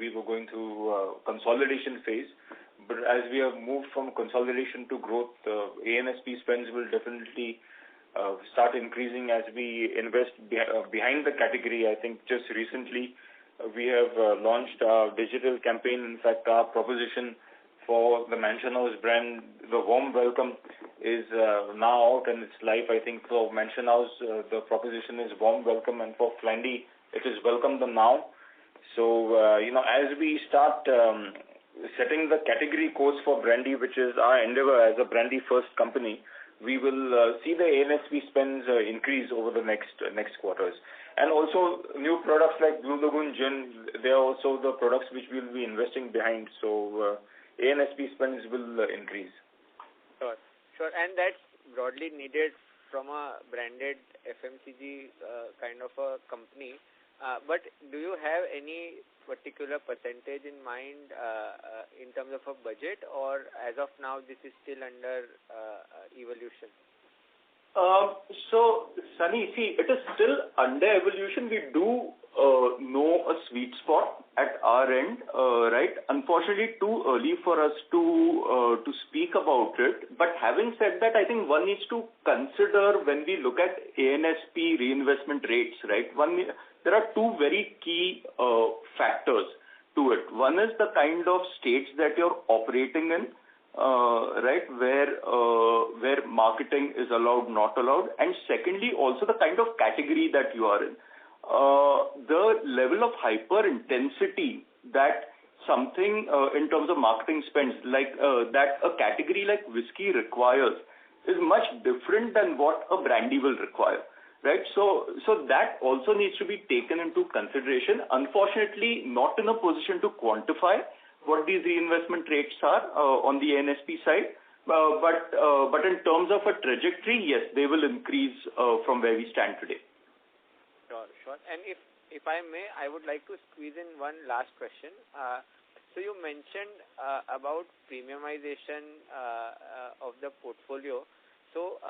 we were going through consolidation phase. But as we have moved from consolidation to growth, A&SP spends will definitely start increasing as we invest behind the category. I think just recently, we have launched our digital campaign. In fact, our proposition for the Mansion House brand, the warm welcome, is now out and it's live. I think for Mansion House, the proposition is warm welcome, and for Flandy, it is welcome them now. So, as we start setting the category course for brandy, which is our endeavor as a brandy-first company, we will see the A&SP spends increase over the next quarters. And also new products like Blue Lagoon Gin, they are also the products which we will be investing behind. So A&SP spends will increase. Sure. And that's broadly needed from a branded FMCG kind of a company. But do you have any particular percentage in mind in terms of a budget, or as of now this is still under evolution? So, Sunny, see, it is still under evolution. We do know a sweet spot at our end, right? Unfortunately, too early for us to speak about it. But having said that, I think one needs to consider when we look at A&SP reinvestment rates, right? There are two very key factors to it. One is the kind of states that you're operating in, right, where marketing is allowed, not allowed, and secondly, also the kind of category that you are in. The level of hyper intensity that something in terms of marketing spends, like that a category like whiskey requires, is much different than what a brandy will require. Right, so that also needs to be taken into consideration. Unfortunately, not in a position to quantify what these reinvestment rates are on the A&SP side, but in terms of a trajectory, yes, they will increase from where we stand today. Sure. And if I may, I would like to squeeze in one last question. So you mentioned about premiumization of the portfolio. So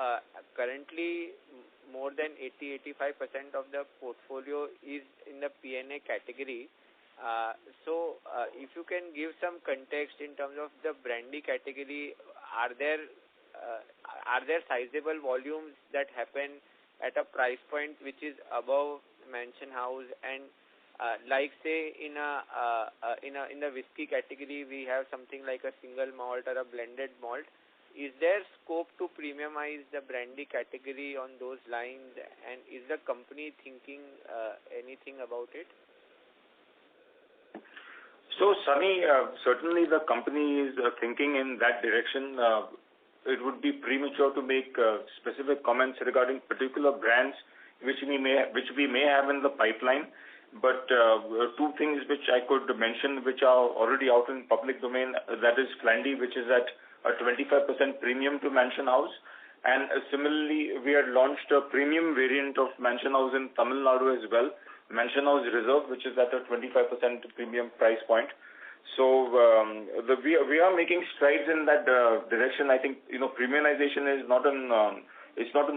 currently, more than 80-85% of the portfolio is in the P&A category. So if you can give some context in terms of the brandy category, are there sizable volumes that happen at a price point which is above Mansion House, and like say in the whiskey category we have something like a single malt or a blended malt. Is there scope to premiumize the brandy category on those lines, and is the company thinking anything about it? So, Sunny, certainly the company is thinking in that direction. It would be premature to make specific comments regarding particular brands which we may have in the pipeline. But two things which I could mention, which are already out in public domain, that is Flandy, which is at a 25% premium to Mansion House. And similarly, we had launched a premium variant of Mansion House in Tamil Nadu as well, Mansion House Reserve, which is at a 25% premium price point. So we are making strides in that direction. I think premiumization is not an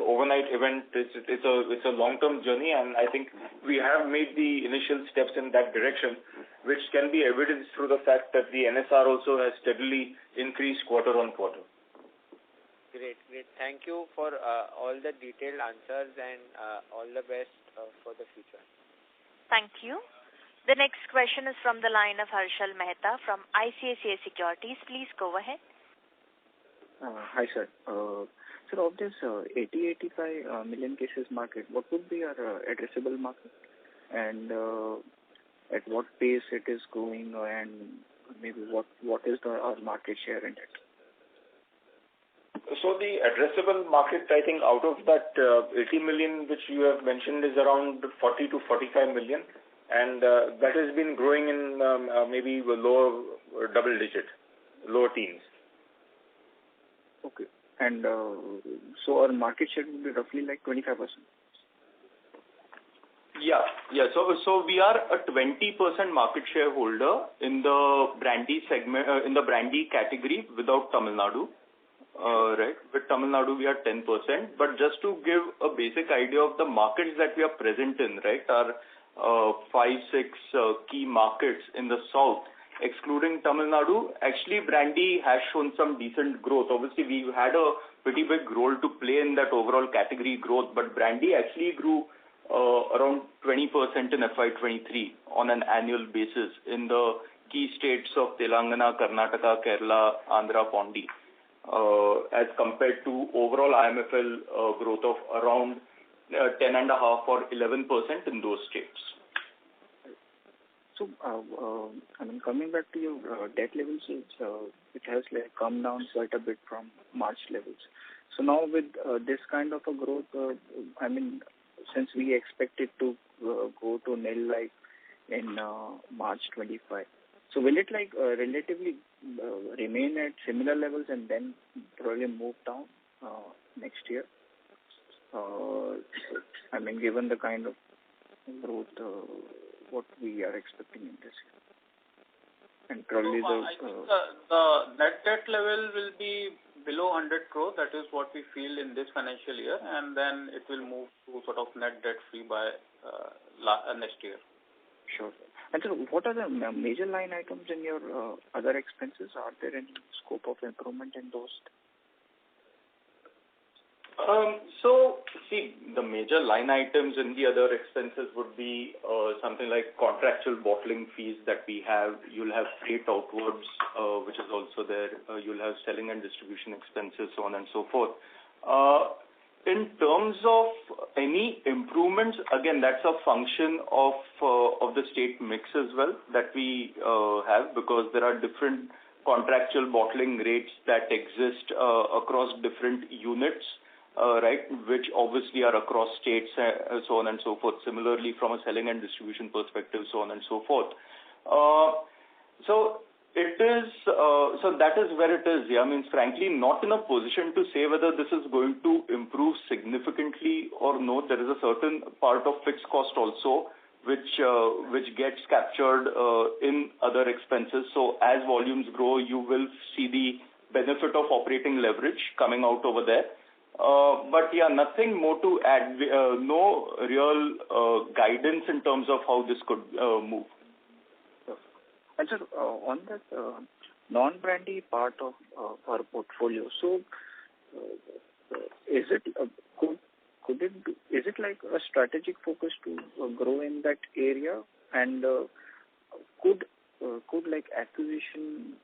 overnight event. It's a long-term journey, and I think we have made the initial steps in that direction, which can be evidenced through the fact that the NSR also has steadily increased quarter on quarter. Great. Thank you for all the detailed answers and all the best for the future. Thank you. The next question is from the line of Harshal Mehta from ICICI Securities. Please go ahead. Hi, sir. Sir, of this 85 million cases market, what would be our addressable market? And at what pace it is growing, and maybe what is our market share in it? So the addressable market, I think out of that 80 million which you have mentioned is around 40 to 45 million. And that has been growing in maybe lower double digit, lower teens. Okay. And so our market share would be roughly like 25%? Yeah. So we are a 20% market shareholder in the brandy segment, in the brandy category without Tamil Nadu. Right. With Tamil Nadu, we are 10%. But just to give a basic idea of the markets that we are present in, right, are 5-6 key markets in the south, excluding Tamil Nadu. Actually, brandy has shown some decent growth. Obviously, we've had a pretty big role to play in that overall category growth, but brandy actually grew around 20% in FY23 on an annual basis in the key states of Telangana, Karnataka, Kerala, Andhra, Pondi, as compared to overall IMFL growth of around 10.5 or 11% in those states. So, coming back to your debt levels, it has come down quite a bit from March levels. So now with this kind of a growth, since we expect it to go to nil in March 25, so will it relatively remain at similar levels and then probably move down next year? Given the kind of growth what we are expecting in this year. And probably I think the net debt level will be below 100 crore. That is what we feel in this financial year, and then it will move to sort of net debt free by next year. Sure. And so what are the major line items in your other expenses? Are there any scope of improvement in those? So, see, the major line items in the other expenses would be something like contractual bottling fees that we have. You'll have freight outwards, which is also there. You'll have selling and distribution expenses, so on and so forth. In terms of any improvements, again, that's a function of the state mix as well that we have, because there are different contractual bottling rates that exist across different units, right, which obviously are across states, so on and so forth. Similarly, from a selling and distribution perspective, so on and so forth. So it is, so that is where it is. Yeah, frankly, not in a position to say whether this is going to improve significantly or no. There is a certain part of fixed cost also, which gets captured in other expenses. So as volumes grow, you will see the benefit of operating leverage coming out over there. But yeah, nothing more to add. No real guidance in terms of how this could move. And sir, on that non-brandy part of our portfolio, so is it is it like a strategic focus to grow in that area, and could like acquisition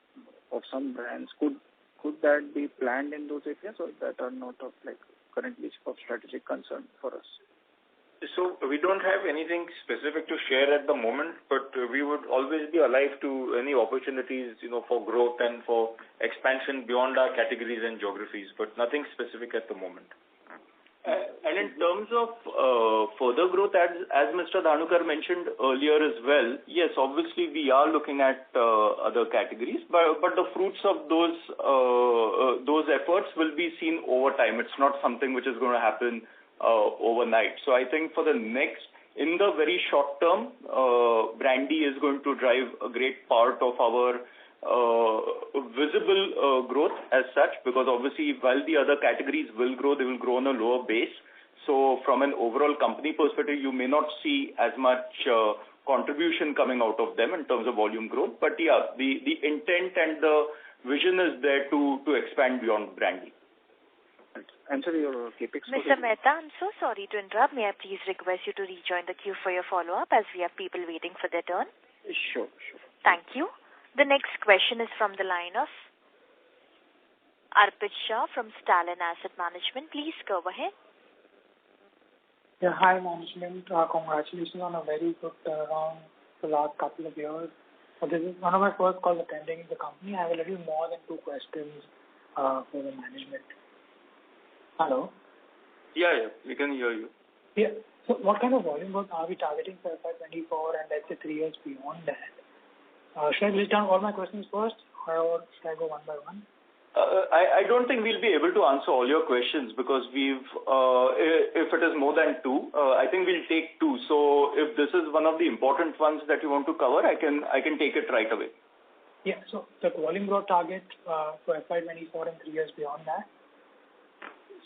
of some brands, could that be planned in those areas, or that are not of currently of strategic concern for us? So we don't have anything specific to share at the moment, but we would always be alive to any opportunities, for growth and for expansion beyond our categories and geographies, but nothing specific at the moment. And in terms of further growth, as Mr. Dhanukar mentioned earlier as well, yes, obviously we are looking at other categories, but the fruits of those efforts will be seen over time. It's not something which is going to happen overnight. So I think in the very short term, brandy is going to drive a great part of our visible growth as such, because obviously while the other categories will grow, they will grow on a lower base. So from an overall company perspective, you may not see as much contribution coming out of them in terms of volume growth. But yeah, the intent and the vision is there to expand beyond brandy. Answer your capex. Mr. Mehta, I'm so sorry to interrupt. May I please request you to rejoin the queue for your follow-up, as we have people waiting for their turn? Sure. Thank you. The next question is from the line of Arpit Shah from Stalin Asset Management. Please go ahead. Yeah, hi management. Congratulations on a very good turnaround the last couple of years. This is one of my first calls attending the company. I have a little more than 2 questions for the management. Hello? Yeah, we can hear you. Yeah. So what kind of volume growth are we targeting for FY24 and let's say 3 years beyond that? Should I list down all my questions first, or should I go one by one? I don't think we'll be able to answer all your questions, because if it is more than 2, I think we'll take 2. So if this is one of the important ones that you want to cover, I can take it right away. Yeah. So the volume growth target for FY24 and 3 years beyond that.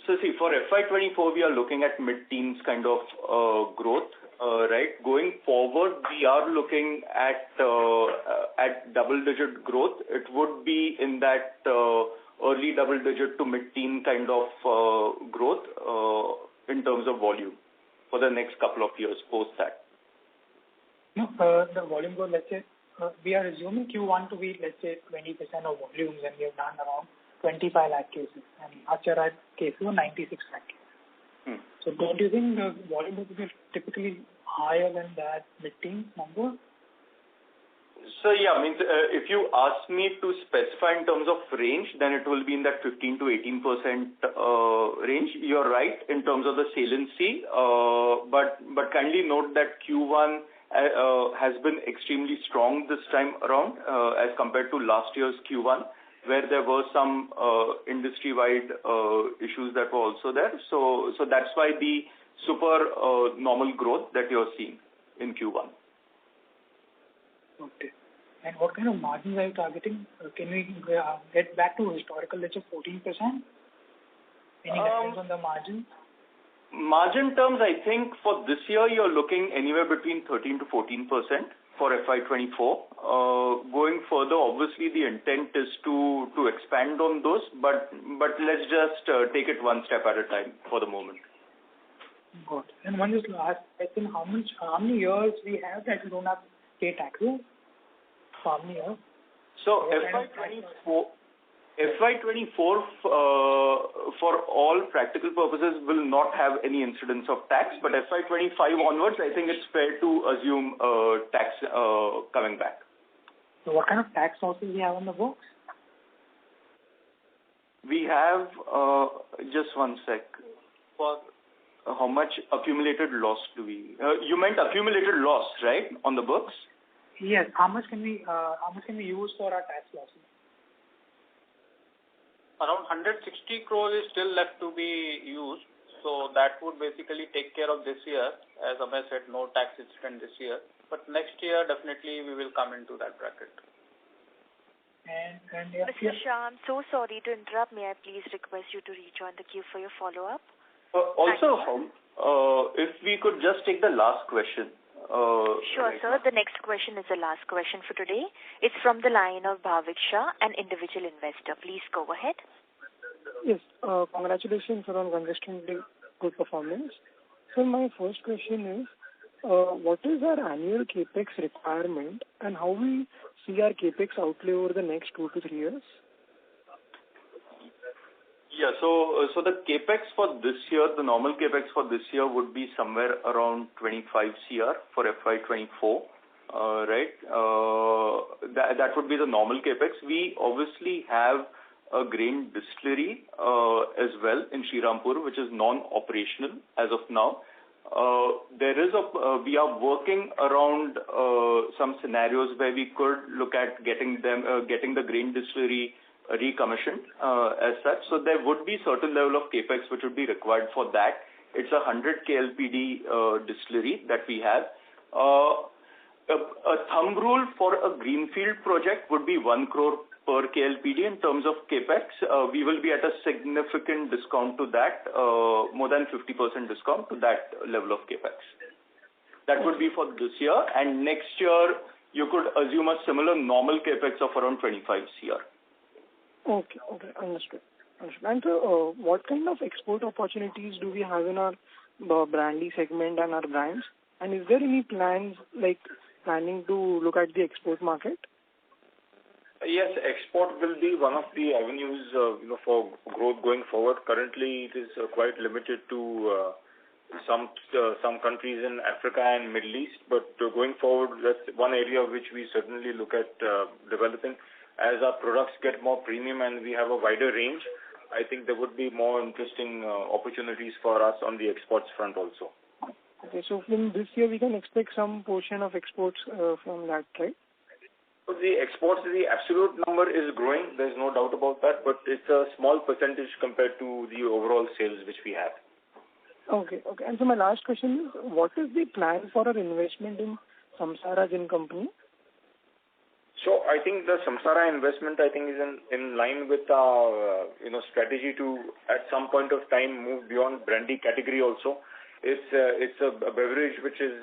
So see, for FY24, we are looking at mid-teens kind of growth, right? Going forward, we are looking at double-digit growth. It would be in that early double-digit to mid-teen kind of growth in terms of volume for the next couple of years post that. No, the volume growth, let's say, we are assuming Q1 to be, let's say, 20% of volumes, and we have done around 25 lakh cases, and last year our cases were 96 lakh cases. So don't you think the volume will be typically higher than that mid-teen number? So yeah, if you ask me to specify in terms of range, then it will be in that 15 to 18% range. You're right in terms of the saliency, but kindly note that Q1 has been extremely strong this time around as compared to last year's Q1, where there were some industry-wide issues that were also there. So that's why the super normal growth that you're seeing in Q1. Okay. And what kind of margins are you targeting? Can we get back to historical, let's say, 14%? Any guidance on the margins? Margin terms, I think for this year, you're looking anywhere between 13 to 14% for FY24. Going further, obviously, the intent is to expand on those, but let's just take it one step at a time for the moment. Got it. And one just last question, how many years we have that we don't have state taxes? How many years? So FY24 for all practical purposes will not have any incidence of tax, but FY25 onwards, I think it's fair to assume tax coming back. So what kind of tax losses we have on the books? We have, just one sec. For how much accumulated loss do we? You meant accumulated loss, right, on the books? Yes. How much can we use for our tax losses? Around 160 crores is still left to be used, so that would basically take care of this year. As Amay said, no tax incident this year, but next year definitely we will come into that bracket. And Mr. Shah, I'm so sorry to interrupt. May I please request you to rejoin the queue for your follow-up? Also, if we could just take the last question. Sure, sir. The next question is the last question for today. It's from the line of Bhavik Shah, an individual investor. Please go ahead. Yes. Congratulations on consistently good performance. So my first question is, what is our annual capex requirement, and how we see our capex outlay over the next 2 to 3 years? Yeah. So the capex for this year, the normal capex for this year would be somewhere around 25 CR for FY24, right? That would be the normal capex. We obviously have a grain distillery as well in Shrierampur, which is non-operational as of now. We are working around some scenarios where we could look at getting the grain distillery recommissioned as such. So there would be certain level of capex which would be required for that. It's a 100 KLPD distillery that we have. A thumb rule for a greenfield project would be 1 crore per KLPD in terms of capex. We will be at a significant discount to that, more than 50% discount to that level of capex. That would be for this year, and next year you could assume a similar normal capex of around 25 CR. Okay, understood. And so, what kind of export opportunities do we have in our brandy segment and our brands? And is there any planning to look at the export market? Yes, export will be one of the avenues, for growth going forward. Currently, it is quite limited to some countries in Africa and Middle East, but going forward, that's one area which we certainly look at developing. As our products get more premium and we have a wider range, I think there would be more interesting opportunities for us on the exports front also. Okay, so from this year we can expect some portion of exports from that, right? So the exports, the absolute number is growing, there's no doubt about that, but it's a small percentage compared to the overall sales which we have. Okay. And so my last question is, what is the plan for our investment in Samsara Gin Company? So I think the Samsara investment, is in line with our strategy to at some point of time move beyond brandy category also. It's a beverage which is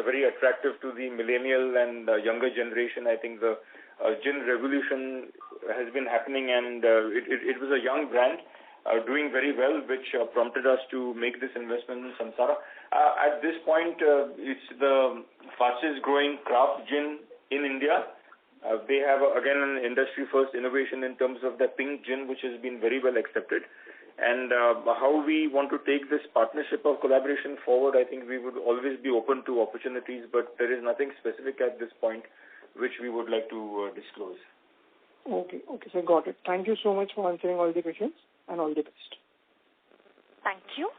very attractive to the millennial and younger generation. I think the gin revolution has been happening, and it was a young brand doing very well, which prompted us to make this investment in Samsara. At this point, it's the fastest growing craft gin in India. They have, again, an industry-first innovation in terms of the pink gin, which has been very well accepted. And how we want to take this partnership or collaboration forward, I think we would always be open to opportunities, but there is nothing specific at this point which we would like to disclose. Okay, so got it. Thank you so much for answering all the questions, and all the best. Thank you.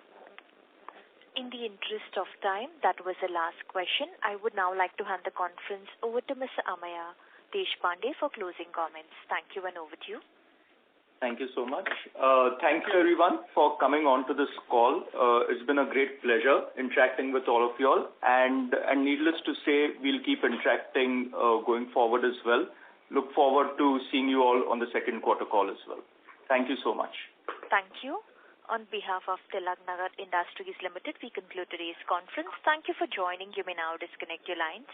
In the interest of time, that was the last question. I would now like to hand the conference over to Mr. Amaya Deshpande for closing comments. Thank you, and over to you. Thank you so much. Thank you everyone for coming on to this call. It's been a great pleasure interacting with all of you all, and needless to say, we'll keep interacting going forward as well. Look forward to seeing you all on the second quarter call as well. Thank you so much. Thank you. On behalf of Tilaknagar Industries Limited, we conclude today's conference. Thank you for joining. You may now disconnect your lines.